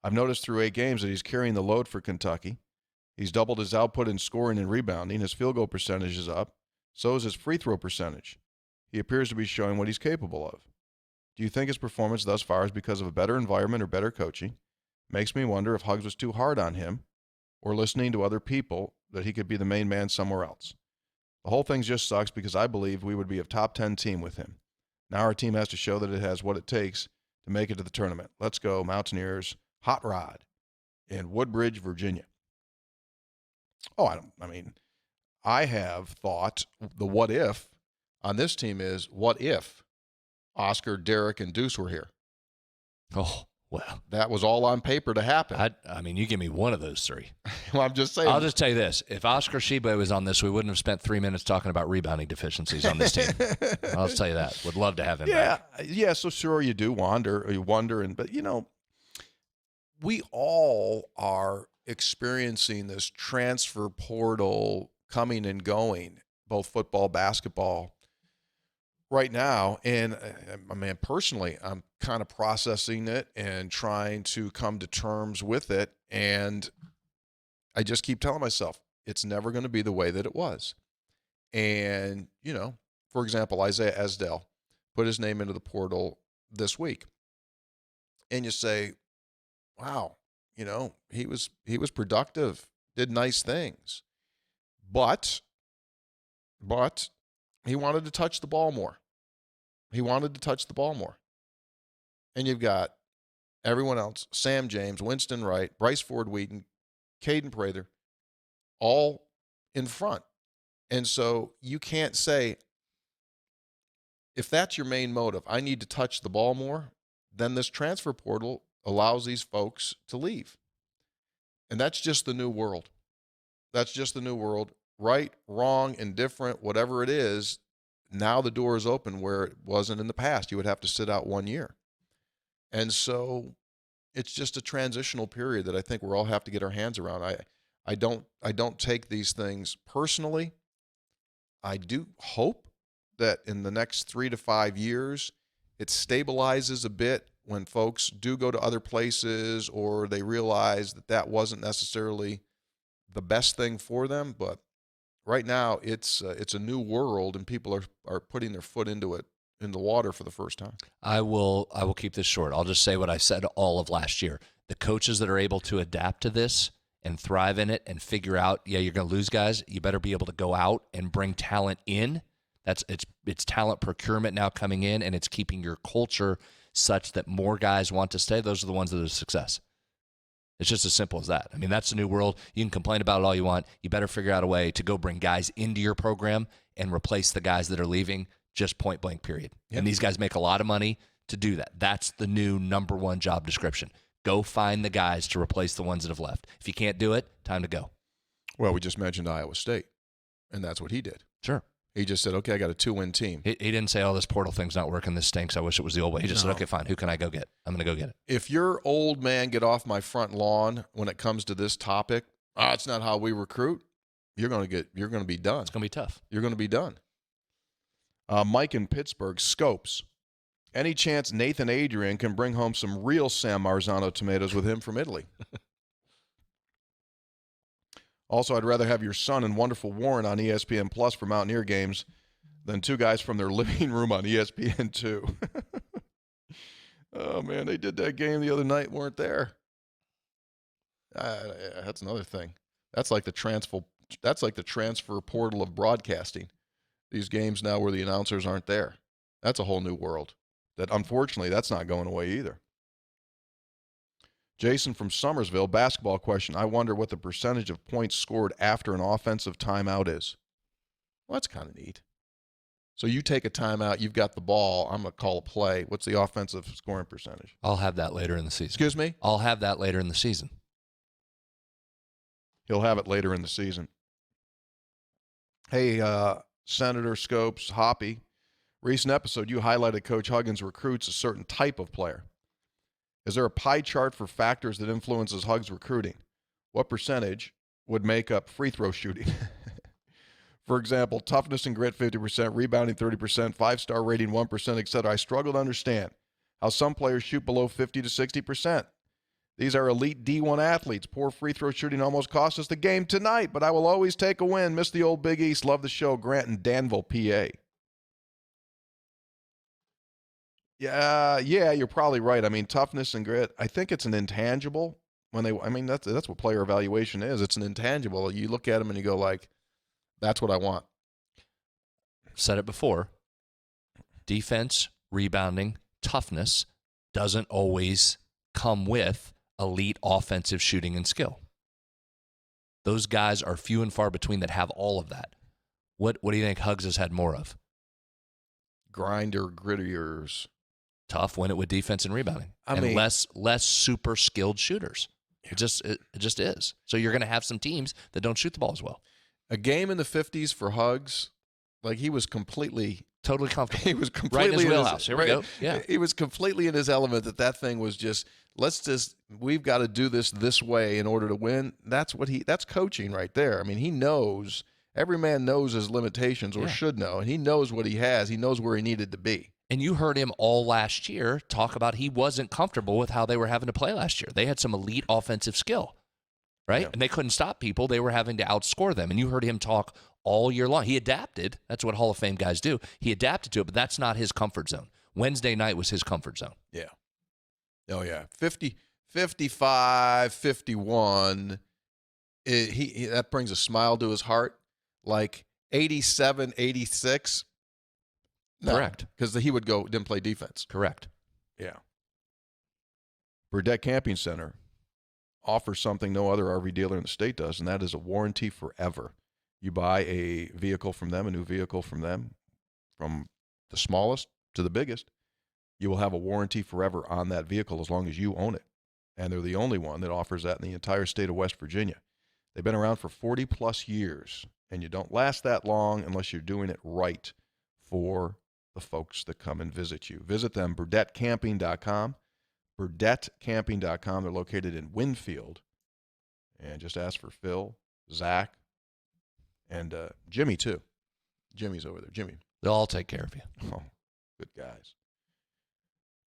I've noticed through 8 games that he's carrying the load for Kentucky. He's doubled his output in scoring and rebounding. His field goal percentage is up. So is his free throw percentage. He appears to be showing what he's capable of. Do you think his performance thus far is because of a better environment or better coaching? Makes me wonder if Hugs was too hard on him or listening to other people that he could be the main man somewhere else. The whole thing just sucks because I believe we would be a top 10 team with him. Now our team has to show that it has what it takes to make it to the tournament. Let's go, Mountaineers. Hot Rod in Woodbridge, Virginia. Oh, I have thought the what if on this team is what if Oscar, Derek, and Deuce were here?
Oh, well.
That was all on paper to happen.
I mean, you give me one of those 3.
Well, I'm just saying.
I'll just tell you this. If Oscar Sheboy was on this, we wouldn't have spent 3 minutes talking about rebounding deficiencies on this team. I'll just tell you that. Would love to have him back.
Yeah, so sure you do wonder, but, we all are experiencing this transfer portal coming and going, both football, basketball, right now. And personally, I'm kind of processing it and trying to come to terms with it. And I just keep telling myself, it's never going to be the way that it was. And, for example, Isaiah Esdale put his name into the portal this week. And you say, wow, he was productive, did nice things. But he wanted to touch the ball more. And you've got everyone else, Sam James, Winston Wright, Bryce Ford Wheaton, Caden Prather, all in front. And so you can't say, if that's your main motive, I need to touch the ball more, then this transfer portal allows these folks to leave. And that's just the new world. Right, wrong, indifferent, whatever it is, now the door is open where it wasn't in the past. You would have to sit out 1 year. And so it's just a transitional period that I think we'll all have to get our hands around. I don't take these things personally. I do hope that in the next 3 to 5 years, it stabilizes a bit when folks do go to other places or they realize that that wasn't necessarily the best thing for them. But right now, it's a new world, and people are putting their foot into it, in the water for the first time.
I will keep this short. I'll just say what I said all of last year. The coaches that are able to adapt to this and thrive in it and figure out, yeah, you're going to lose guys, you better be able to go out and bring talent in. It's talent procurement now coming in, and it's keeping your culture such that more guys want to stay. Those are the ones that are a success. It's just as simple as that. I mean, that's the new world. You can complain about it all you want. You better figure out a way to go bring guys into your program and replace the guys that are leaving, just point blank, period. Yep. And these guys make a lot of money to do that. That's the new number one job description. Go find the guys to replace the ones that have left. If you can't do it, time to go.
Well, we just mentioned Iowa State, and that's what he did.
Sure.
He just said, okay, I got a 2-win team.
He didn't say, oh, this portal thing's not working, this stinks, I wish it was the old way. He just said, okay, fine, who can I go get? I'm going to go get it.
If you're old man, get off my front lawn when it comes to this topic, it's not how we recruit, you're going to be done.
It's going to be tough.
You're going to be done. Mike in Pittsburgh, Scopes. Any chance Nathan Adrian can bring home some real San Marzano tomatoes with him from Italy? Also, I'd rather have your son and wonderful Warren on ESPN Plus for Mountaineer games than two guys from their living room on ESPN2. Oh, man, they did that game the other night, weren't there? That's another thing. That's like the transfer portal of broadcasting. These games now where the announcers aren't there. That's a whole new world. That, unfortunately, that's not going away either. Jason from Somersville, basketball question. I wonder what the percentage of points scored after an offensive timeout is. Well, that's kind of neat. So you take a timeout, you've got the ball, I'm going to call a play. What's the offensive scoring percentage?
I'll have that later in the season.
Excuse me?
I'll have that later in the season.
He'll have it later in the season. Hey, Senator Scopes, Hoppy. Recent episode, you highlighted Coach Huggins recruits a certain type of player. Is there a pie chart for factors that influences Hugs recruiting? What percentage would make up free throw shooting? For example, toughness and grit 50%, rebounding 30%, 5-star rating 1%, etc. I struggle to understand how some players shoot below 50 to 60%. These are elite D1 athletes. Poor free throw shooting almost cost us the game tonight, but I will always take a win. Miss the old Big East. Love the show. Grant in Danville, PA. Yeah, you're probably right. I mean, toughness and grit, I think it's an intangible. That's what player evaluation is. It's an intangible. You look at them and you go like, that's what I want.
Said it before. Defense, rebounding, toughness doesn't always come with elite offensive shooting and skill. Those guys are few and far between that have all of that. What do you think Huggs has had more of?
Grinder, grittiers.
Tough, win it with defense and rebounding. Less super skilled shooters. Yeah. It just is. So you're going to have some teams that don't shoot the ball as well.
A game in the 50s for Huggs, like he was
totally comfortable.
He was completely
right in his wheelhouse. Here we go. Yeah.
He was completely in his element that thing was just, we've got to do this way in order to win. That's coaching right there. I mean, he knows, every man knows his limitations or should know, and he knows what he has. He knows where he needed to be.
And you heard him all last year talk about he wasn't comfortable with how they were having to play last year. They had some elite offensive skill, right? Yeah. And they couldn't stop people. They were having to outscore them. And you heard him talk all year long. He adapted. That's what Hall of Fame guys do. He adapted to it, but that's not his comfort zone. Wednesday night was his comfort zone.
Yeah. Oh, yeah. 50, 55, 51. That brings a smile to his heart. Like 87, 86. No,
correct.
Because he would go, didn't play defense.
Correct.
Yeah. Burdette Camping Center offers something no other RV dealer in the state does, and that is a warranty forever. You buy a vehicle from them, a new vehicle from them, from the smallest to the biggest, you will have a warranty forever on that vehicle as long as you own it. And they're the only one that offers that in the entire state of West Virginia. They've been around for 40-plus years, and you don't last that long unless you're doing it right for the folks that come and visit you. Visit them, BurdetteCamping.com. BurdetteCamping.com. They're located in Winfield. And just ask for Phil, Zach, and Jimmy, too. Jimmy's over there. Jimmy.
They'll all take care of you.
Oh, good guys.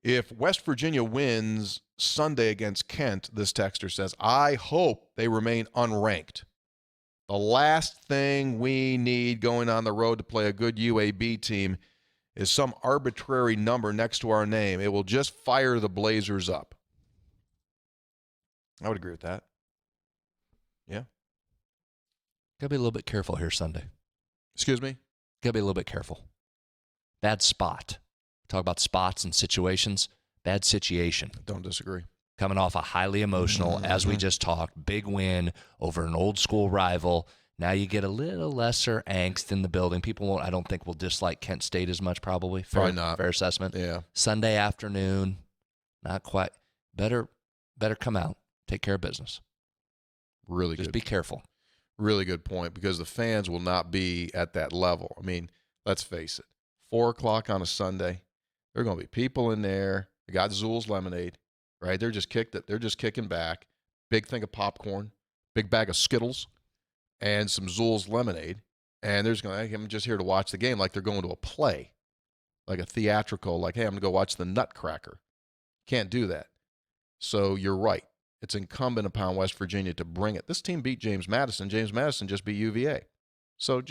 If West Virginia wins Sunday against Kent, this texter says, I hope they remain unranked. The last thing we need going on the road to play a good UAB team is some arbitrary number next to our name. It will just fire the Blazers up. I would agree with that. Yeah.
Got to be a little bit careful here Sunday.
Excuse me?
Got to be a little bit careful. Bad spot. Talk about spots and situations. Bad situation.
Don't disagree.
Coming off a highly emotional, as we just talked, big win over an old school rival. Now you get a little lesser angst in the building. People won't, I don't think, will dislike Kent State as much, probably.
Probably not.
Fair assessment.
Yeah.
Sunday afternoon, not quite. Better come out. Take care of business.
Really
Just
good.
be careful.
Really good point, because the fans will not be at that level. I mean, let's face it. 4 o'clock on a Sunday, there are going to be people in there. They got Zool's lemonade, right? They're just kicking back. Big thing of popcorn, big bag of Skittles, and some Zool's lemonade. And I'm just here to watch the game, like they're going to a play, like a theatrical, like, hey, I'm going to go watch the Nutcracker. Can't do that. So you're right. It's incumbent upon West Virginia to bring it. This team beat James Madison. James Madison just beat UVA. So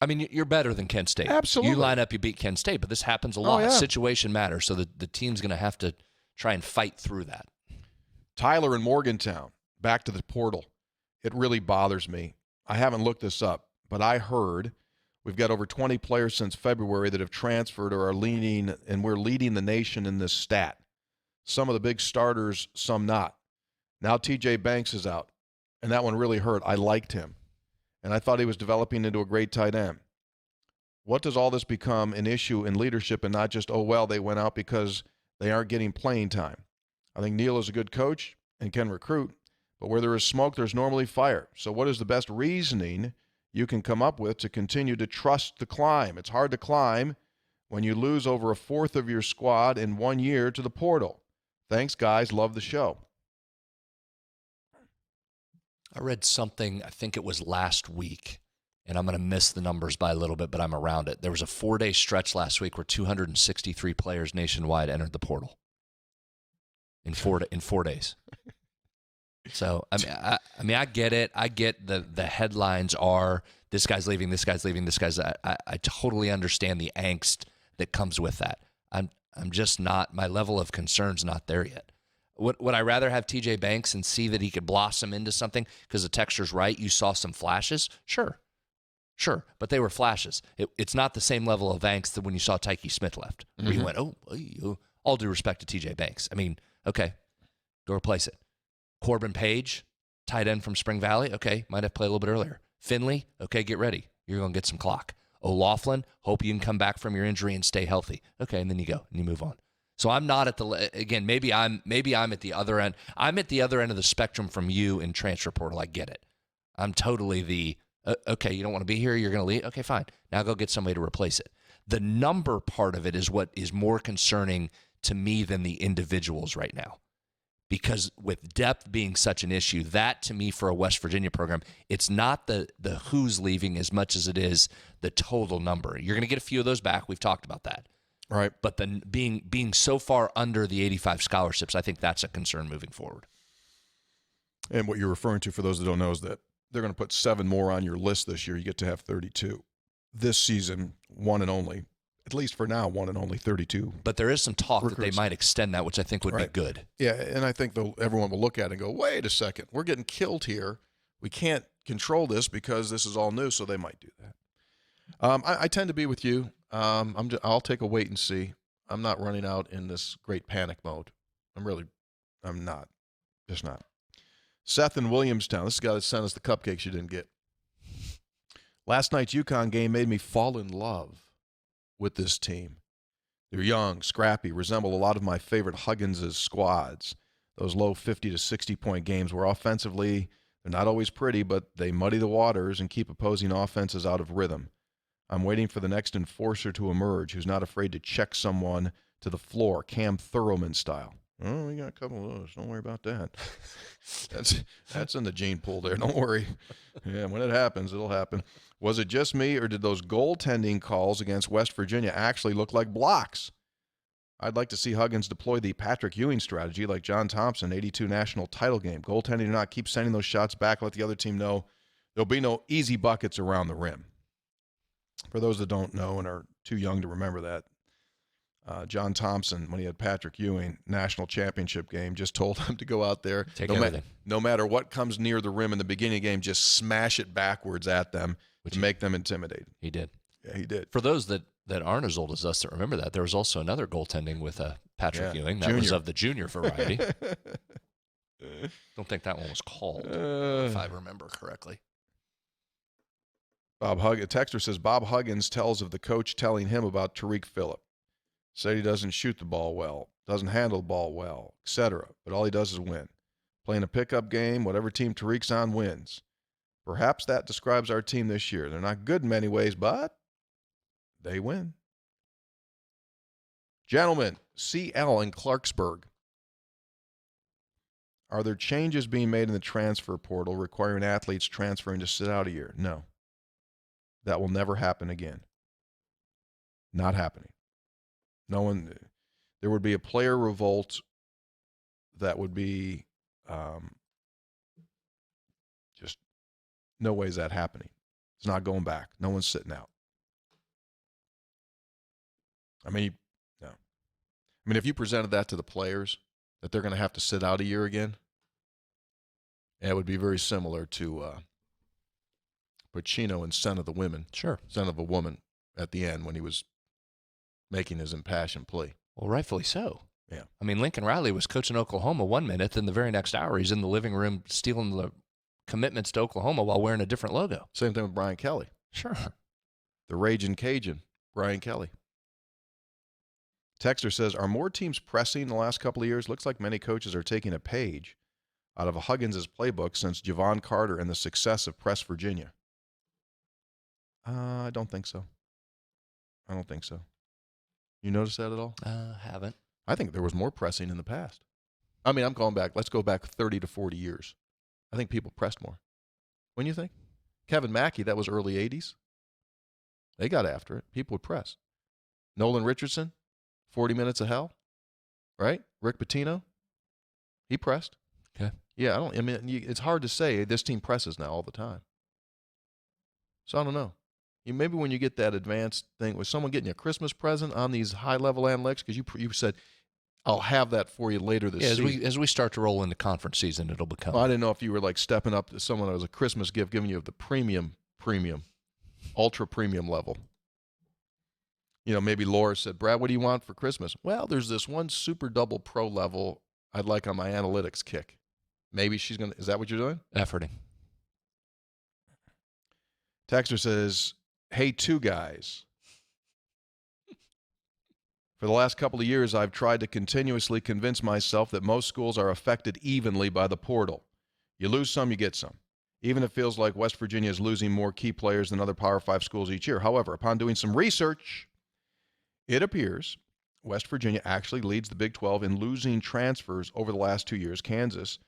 I mean, you're better than Kent State.
Absolutely.
You line up, you beat Kent State, but this happens a lot.
Yeah.
Situation matters, so the team's going to have to try and fight through that.
Tyler in Morgantown, back to the portal. It really bothers me. I haven't looked this up, but I heard we've got over 20 players since February that have transferred or are leading, and we're leading the nation in this stat. Some of the big starters, some not. Now TJ Banks is out, and that one really hurt. I liked him, and I thought he was developing into a great tight end. What does all this become an issue in leadership and not just, oh, well, they went out because they aren't getting playing time? I think Neal is a good coach and can recruit, but where there is smoke, there's normally fire. So what is the best reasoning you can come up with to continue to trust the climb? It's hard to climb when you lose over a fourth of your squad in 1 year to the portal. Thanks, guys. Love the show.
I read something, I think it was last week, and I'm going to miss the numbers by a little bit, but I'm around it. There was a 4-day stretch last week where 263 players nationwide entered the portal in 4 days. So, I mean, I get it. I get the headlines are this guy's leaving, this guy's leaving, this guy's. I totally understand the angst that comes with that. I'm just not, my level of concern's not there yet. Would I rather have TJ Banks and see that he could blossom into something? Because the texture's right. You saw some flashes. Sure. But they were flashes. It's not the same level of angst that when you saw Tyke Smith left. Where you went, all due respect to TJ Banks. I mean, okay, go replace it. Corbin Page, tight end from Spring Valley. Okay, might have played a little bit earlier. Finley, okay, get ready. You're going to get some clock. O'Laughlin, hope you can come back from your injury and stay healthy. Okay, and then you go and you move on. So I'm not at again, maybe I'm at the other end. I'm at the other end of the spectrum from you in transfer portal. I get it. I'm totally okay, you don't want to be here, you're going to leave. Okay, fine. Now go get somebody to replace it. The number part of it is what is more concerning to me than the individuals right now. Because with depth being such an issue, that to me for a West Virginia program, it's not the who's leaving as much as it is the total number. You're going to get a few of those back. We've talked about that.
Right.
But then being so far under the 85 scholarships, I think that's a concern moving forward.
And what you're referring to, for those that don't know, is that they're going to put 7 more on your list this year. You get to have 32. This season, one and only, at least for now, one and only 32.
But there is some talk that they might extend that, which I think would be good.
Yeah, and I think everyone will look at it and go, wait a second, we're getting killed here. We can't control this because this is all new, so they might do that. I tend to be with you. I'll take a wait and see. I'm not running out in this great panic mode. I'm not. Just not. Seth in Williamstown. This is the guy that sent us the cupcakes you didn't get. Last night's UConn game made me fall in love with this team. They're young, scrappy, resemble a lot of my favorite Huggins' squads. Those low 50 to 60-point games where offensively they're not always pretty, but they muddy the waters and keep opposing offenses out of rhythm. I'm waiting for the next enforcer to emerge who's not afraid to check someone to the floor, Cam Thurman style. Oh, we got a couple of those. Don't worry about that. That's in the gene pool there. Don't worry. Yeah, when it happens, it'll happen. Was it just me, or did those goaltending calls against West Virginia actually look like blocks? I'd like to see Huggins deploy the Patrick Ewing strategy like John Thompson, 82 national title game. Goaltending or not, keep sending those shots back, let the other team know there'll be no easy buckets around the rim. For those that don't know and are too young to remember that, John Thompson, when he had Patrick Ewing, national championship game, just told him to go out there. No matter what comes near the rim in the beginning of the game, just smash it backwards at them to make them intimidated.
He did.
Yeah, he did.
For those that aren't as old as us that remember that, there was also another goaltending with Patrick Ewing. That was of the junior variety. Don't think that one was called, if I remember correctly.
A texter says, Bob Huggins tells of the coach telling him about Tariq Phillip. Said he doesn't shoot the ball well, doesn't handle the ball well, etc. But all he does is win. Playing a pickup game, whatever team Tariq's on wins. Perhaps that describes our team this year. They're not good in many ways, but they win. Gentlemen, CL in Clarksburg. Are there changes being made in the transfer portal requiring athletes transferring to sit out a year? No. That will never happen again. Not happening. There would be a player revolt that would be just no way is that happening. It's not going back. No one's sitting out. I mean, no. I mean, if you presented that to the players, that they're going to have to sit out a year again, it would be very similar to Pacino in Son of the Women.
Sure.
Son of a Woman at the end when he was making his impassioned plea.
Well, rightfully so.
Yeah.
I mean, Lincoln Riley was coaching Oklahoma 1 minute, then the very next hour he's in the living room stealing the commitments to Oklahoma while wearing a different logo.
Same thing with Brian Kelly.
Sure.
The Raging Cajun, Brian Kelly. Texter says, are more teams pressing in the last couple of years? Looks like many coaches are taking a page out of Huggins' playbook since Javon Carter and the success of Press Virginia. I don't think so. You notice that at all?
Haven't.
I think there was more pressing in the past. I mean, I'm going back. Let's go back 30 to 40 years. I think people pressed more. When you think? Kevin Mackey, that was early 80s. They got after it. People would press. Nolan Richardson, 40 minutes of hell, right? Rick Pitino, he pressed.
Okay.
Yeah, it's hard to say this team presses now all the time. So I don't know. Maybe when you get that advanced thing, was someone getting you a Christmas present on these high-level analytics? Because you said, I'll have that for you later this season.
As we start to roll into conference season, it'll become.
Well, I didn't know if you were like stepping up to someone that was a Christmas gift, giving you the premium, ultra premium level. You know, maybe Laura said, Brad, what do you want for Christmas? Well, there's this one super double pro level I'd like on my analytics kick. Maybe she's going to, is that what you're doing?
Efforting.
Texter says, hey, two guys. For the last couple of years, I've tried to continuously convince myself that most schools are affected evenly by the portal. You lose some, you get some. Even if it feels like West Virginia is losing more key players than other Power 5 schools each year. However, upon doing some research, it appears West Virginia actually leads the Big 12 in losing transfers over the last 2 years. Kansas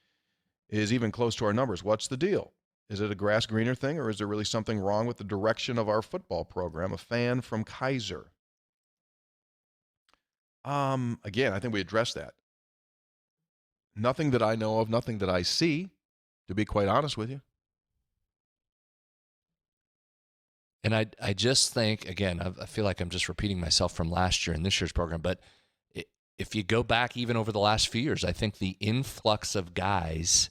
is even close to our numbers. What's the deal? Is it a grass greener thing, or is there really something wrong with the direction of our football program? A fan from Kaiser. Again, I think we addressed that. Nothing that I know of, nothing that I see, to be quite honest with you.
And I just think, again, I feel like I'm just repeating myself from last year in this year's program, but if you go back even over the last few years, I think the influx of guys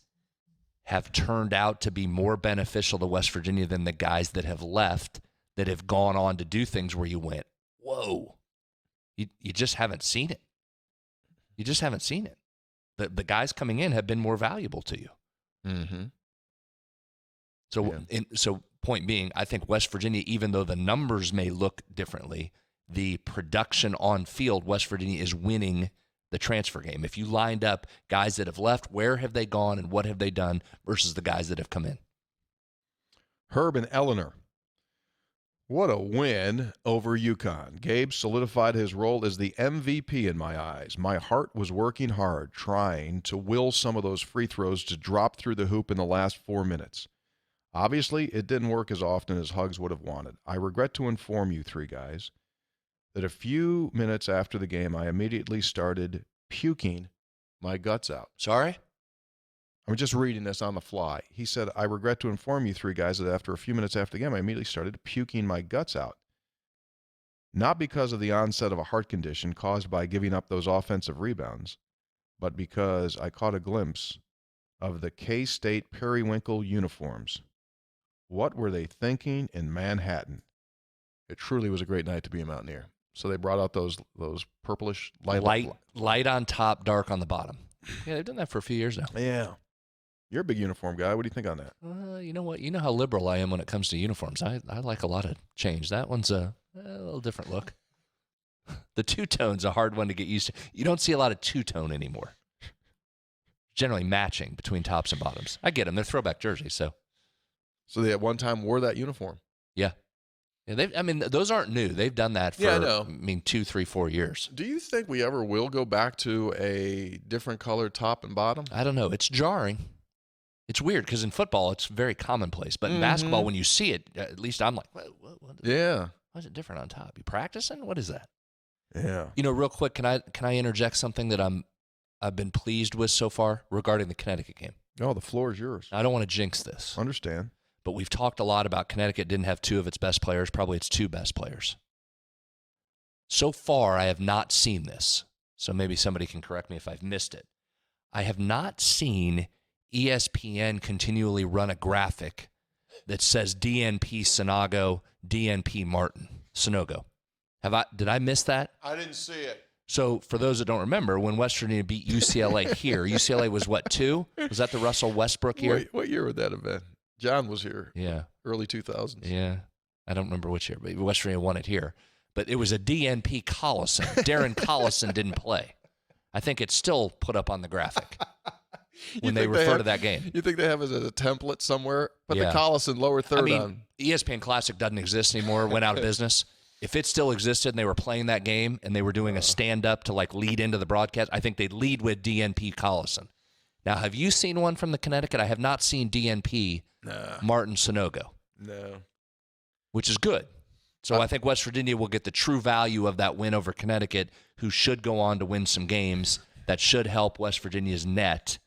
have turned out to be more beneficial to West Virginia than the guys that have left, that have gone on to do things where you went, whoa, you just haven't seen it. You just haven't seen it. The guys coming in have been more valuable to you.
Mm-hmm.
So point being, I think West Virginia, even though the numbers may look differently, the production on field, West Virginia is winning the transfer game. If you lined up guys that have left, where have they gone and what have they done versus the guys that have come in?
Herb and Eleanor. What a win over UConn. Gabe solidified his role as the MVP in my eyes. My heart was working hard, trying to will some of those free throws to drop through the hoop in the last 4 minutes. Obviously, it didn't work as often as Hugs would have wanted. I regret to inform you three guys that a few minutes after the game, I immediately started puking my guts out.
Sorry?
I'm just reading this on the fly. He said, I regret to inform you three guys that after a few minutes after the game, I immediately started puking my guts out. Not because of the onset of a heart condition caused by giving up those offensive rebounds, but because I caught a glimpse of the K-State periwinkle uniforms. What were they thinking in Manhattan? It truly was a great night to be a Mountaineer. So they brought out those purplish
light on top, dark on the bottom. Yeah, they've done that for a few years now.
Yeah. You're a big uniform guy. What do you think on that?
You know what? You know how liberal I am when it comes to uniforms. I like a lot of change. That one's a little different look. The two-tone's a hard one to get used to. You don't see a lot of two-tone anymore. Generally matching between tops and bottoms. I get them. They're throwback jerseys, so.
So they at one time wore that uniform?
Yeah. Those aren't new. They've done that for, 2, 3, 4 years.
Do you think we ever will go back to a different color top and bottom?
I don't know. It's jarring. It's weird because in football, it's very commonplace. But in basketball, when you see it, at least I'm like, what
yeah.
Why is it different on top? You practicing? What is that?
Yeah.
Real quick, can I interject something that I've been pleased with so far regarding the Connecticut game?
Oh, the floor is yours.
I don't want to jinx this.
Understand.
But we've talked a lot about Connecticut didn't have two of its best players, probably its two best players. So far, I have not seen this. So maybe somebody can correct me if I've missed it. I have not seen ESPN continually run a graphic that says DNP Sonogo, DNP Martin, Sonogo. Did I miss that?
I didn't see it.
So for those that don't remember, when West Virginia beat UCLA here, UCLA was what, 2? Was that the Russell Westbrook year?
What year would that have been? John was here.
Yeah.
Early 2000s.
Yeah. I don't remember which year, but West Virginia won it here. But it was a DNP Collison. Darren Collison didn't play. I think it's still put up on the graphic when they refer to that game.
You think they have it as a template somewhere? Put
Yeah.
the Collison lower third on.
ESPN Classic doesn't exist anymore, went out of business. If it still existed and they were playing that game and they were doing a stand-up to lead into the broadcast, I think they'd lead with DNP Collison. Now, have you seen one from the Connecticut? I have not seen DNP Martin Sonogo.
No.
Which is good. So I think West Virginia will get the true value of that win over Connecticut, who should go on to win some games that should help West Virginia's net,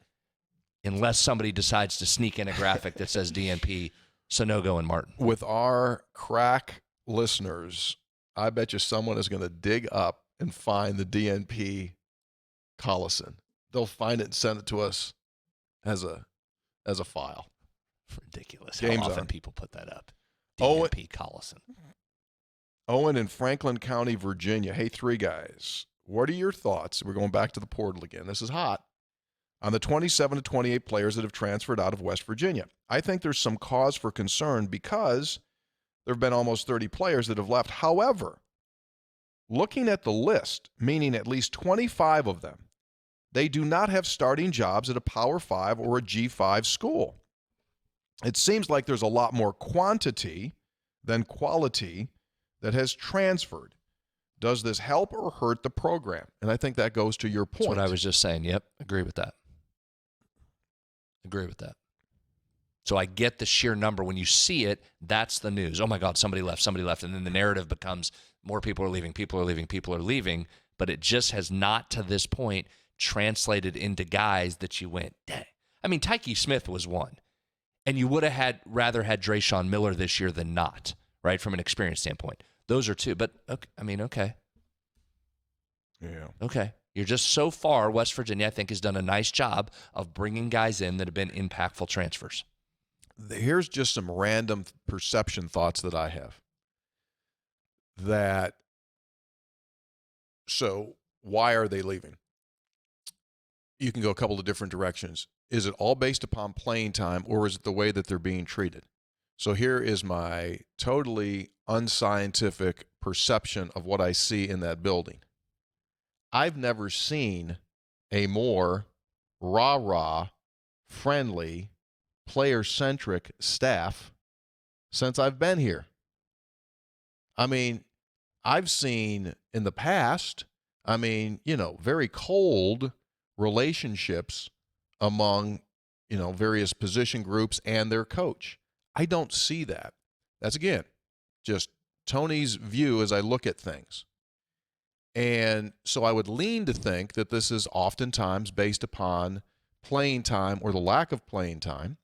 unless somebody decides to sneak in a graphic that says DNP, Sonogo, and Martin.
With our crack listeners, I bet you someone is going to dig up and find the DNP Collison. They'll find it and send it to us as a file.
Ridiculous.
Game's
How often
on.
people put that up. DNP Collison.
Owen in Franklin County, Virginia. Hey, three guys. What are your thoughts? We're going back to the portal again. This is hot. On the 27 to 28 players that have transferred out of West Virginia. I think there's some cause for concern because there have been almost 30 players that have left. However, looking at the list, meaning at least 25 of them, they do not have starting jobs at a Power 5 or a G5 school. It seems like there's a lot more quantity than quality that has transferred. Does this help or hurt the program? And I think that goes to your point.
That's what I was just saying. Yep, agree with that. So I get the sheer number. When you see it, that's the news. Oh, my God, somebody left. And then the narrative becomes more people are leaving. But it just has not, to this point, translated into guys that you went, dang. I mean, Tyke Smith was one. And you would have rather had Drayshawn Miller this year than not, right, from an experience standpoint. Those are two. But, okay.
Yeah.
Okay. You're just so far, West Virginia, I think, has done a nice job of bringing guys in that have been impactful transfers.
Here's just some random perception thoughts that I have. So why are they leaving? You can go a couple of different directions. Is it all based upon playing time, or is it the way that they're being treated? So here is my totally unscientific perception of what I see in that building. I've never seen a more rah-rah, friendly, player-centric staff since I've been here. I mean, I've seen in the past, very cold relationships among, various position groups and their coach. I don't see that. That's, again, just Tony's view as I look at things. And so I would lean to think that this is oftentimes based upon playing time or the lack of playing time.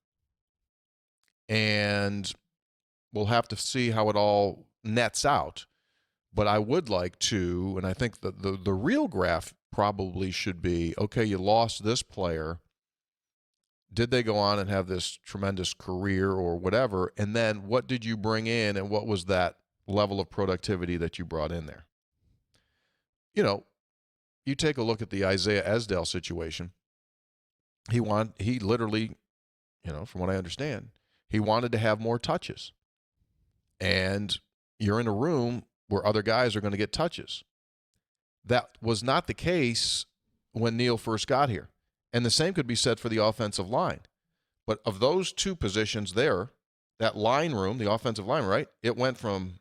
And we'll have to see how it all nets out. But I would like to, and I think the real graph probably should be, okay, you lost this player. Did they go on and have this tremendous career or whatever? And then what did you bring in, and what was that level of productivity that you brought in there? You take a look at the Isaiah Esdale situation. He literally, from what I understand, he wanted to have more touches. And you're in a room where other guys are going to get touches. That was not the case when Neil first got here. And the same could be said for the offensive line. But of those two positions there, that line room, the offensive line, right, it went from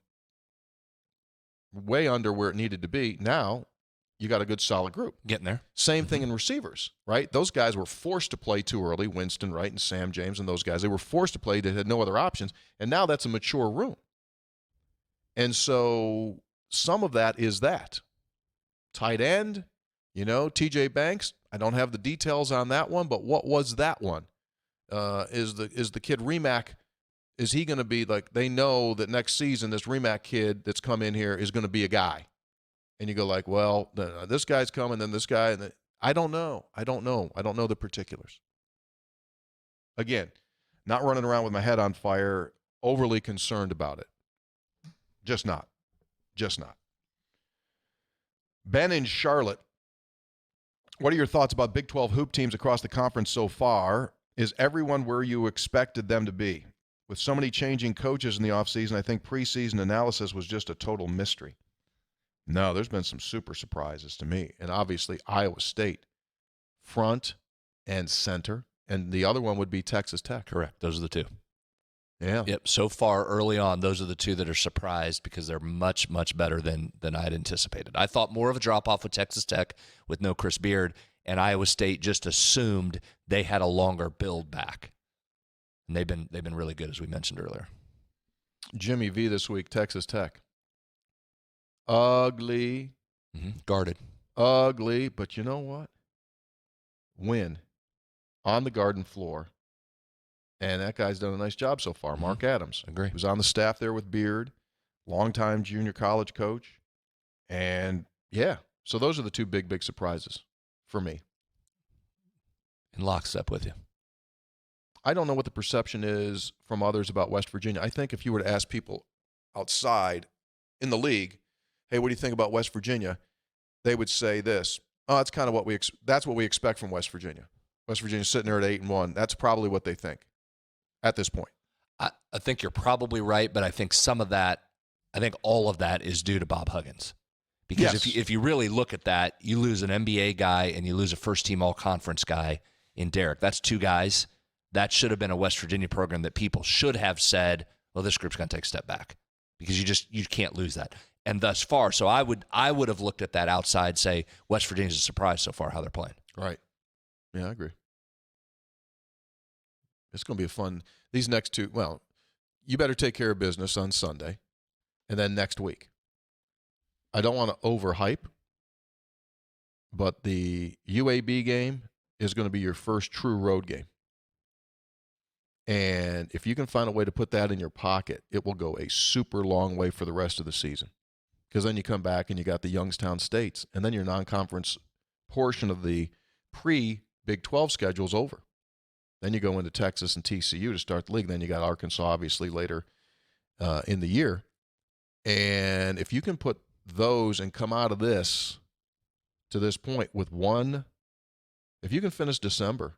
way under where it needed to be. Now you got a good solid group.
Getting there.
Same thing in receivers, right? Those guys were forced to play too early, Winston, right, and Sam James and those guys. They were forced to play. They had no other options. And now that's a mature room. And so some of that is that. Tight end, TJ Banks, I don't have the details on that one, but what was that one? Is the kid Remack, is he going to be like, they know that next season this Remack kid that's come in here is going to be a guy. And you go like, well, this guy's coming, then this guy. And I don't know. I don't know the particulars. Again, not running around with my head on fire, overly concerned about it. Just not. Ben in Charlotte, what are your thoughts about Big 12 hoop teams across the conference so far? Is everyone where you expected them to be? With so many changing coaches in the offseason, I think preseason analysis was just a total mystery. No, there's been some super surprises to me. And obviously Iowa State, front and center. And the other one would be Texas Tech.
Correct. Those are the two.
Yeah.
Yep. So far early on, those are the two that are surprised because they're much, much better than I had anticipated. I thought more of a drop-off with Texas Tech with no Chris Beard, and Iowa State just assumed they had a longer build back. And they've been really good, as we mentioned earlier.
Jimmy V this week, Texas Tech. Ugly.
Guarded.
Ugly, but you know what? Win on the Garden floor. And that guy's done a nice job so far. Mark Adams.
Agree.
He was on the staff there with Beard, longtime junior college coach. And, yeah, so those are the two big surprises for me.
In lockstep with you.
I don't know what the perception is from others about West Virginia. I think if you were to ask people outside in the league, hey, what do you think about West Virginia? They would say this. Oh, that's kind of what that's what we expect from West Virginia. West Virginia's sitting there at 8-1. That's probably what they think at this point.
I think you're probably right, but I think all of that is due to Bob Huggins. Because if you really look at that, you lose an NBA guy and you lose a first-team all-conference guy in Derek. That's two guys. That should have been a West Virginia program that people should have said, well, this group's going to take a step back. Because you can't lose that. And thus far, so I would have looked at that outside, say, West Virginia's a surprise so far how they're playing.
Right. Yeah, I agree. It's going to be a fun, these next two, well, you better take care of business on Sunday and then next week. I don't want to overhype, but the UAB game is going to be your first true road game. And if you can find a way to put that in your pocket, it will go a super long way for the rest of the season. Because then you come back and you got the Youngstown States, and then your non-conference portion of the pre-Big 12 schedule is over. Then you go into Texas and TCU to start the league. Then you got Arkansas, obviously, later in the year. And if you can put those and come out of this to this point with one, if you can finish December.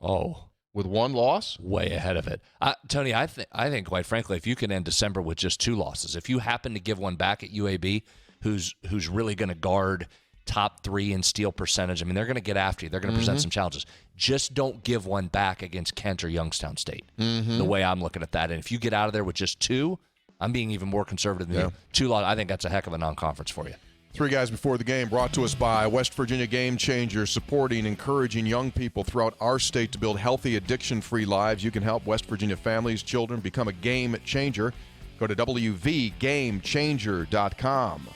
With one loss?
Way ahead of it. Tony, I think, quite frankly, if you can end December with just two losses, if you happen to give one back at UAB, who's really going to guard top three in steal percentage, I mean, they're going to get after you. They're going to present some challenges. Just don't give one back against Kent or Youngstown State, the way I'm looking at that. And if you get out of there with just two, I'm being even more conservative than you. 2 loss. I think that's a heck of a non-conference for you.
Three Guys Before the Game, brought to us by West Virginia Game Changer, supporting, encouraging young people throughout our state to build healthy, addiction-free lives. You can help West Virginia families, children become a game changer. Go to wvgamechanger.com.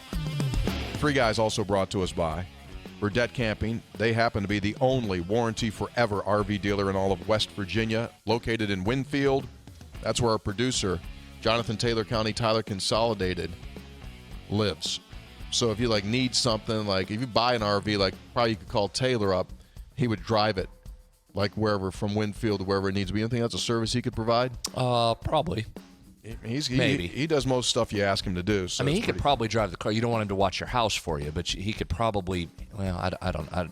Three Guys also brought to us by Burdett Camping. They happen to be the only warranty forever RV dealer in all of West Virginia, located in Winfield. That's where our producer, Jonathan Taylor County, Tyler Consolidated, lives. So if you need something, if you buy an RV, probably you could call Taylor up. He would drive it, wherever, from Winfield to wherever it needs to be. You think that's a service he could provide?
Probably.
Maybe. He does most stuff you ask him to do. So
he could probably drive the car. You don't want him to watch your house for you, but he could probably. Well, I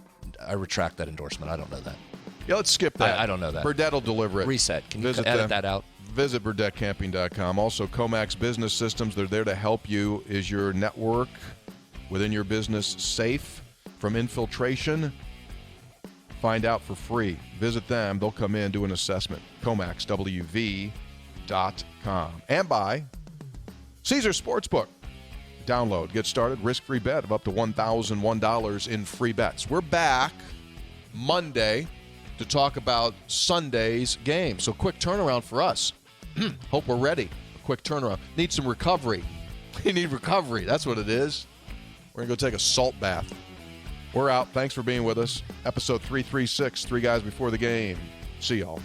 retract that endorsement. I don't know that.
Yeah, let's skip that.
I don't know that.
Burdett will deliver it.
Reset. Can you edit that out?
Visit burdettcamping.com. Also, Comax Business Systems. They're there to help you. Is your network within your business safe from infiltration? Find out for free. Visit them. They'll come in, do an assessment. ComaxWV.com. And by Caesar Sportsbook. Download, get started, risk-free bet of up to $1,001 in free bets. We're back Monday to talk about Sunday's game. So quick turnaround for us. Hope we're ready. A quick turnaround. Need some recovery. We need recovery. That's what it is. We're going to go take a salt bath. We're out. Thanks for being with us. Episode 336, Three Guys Before the Game. See y'all.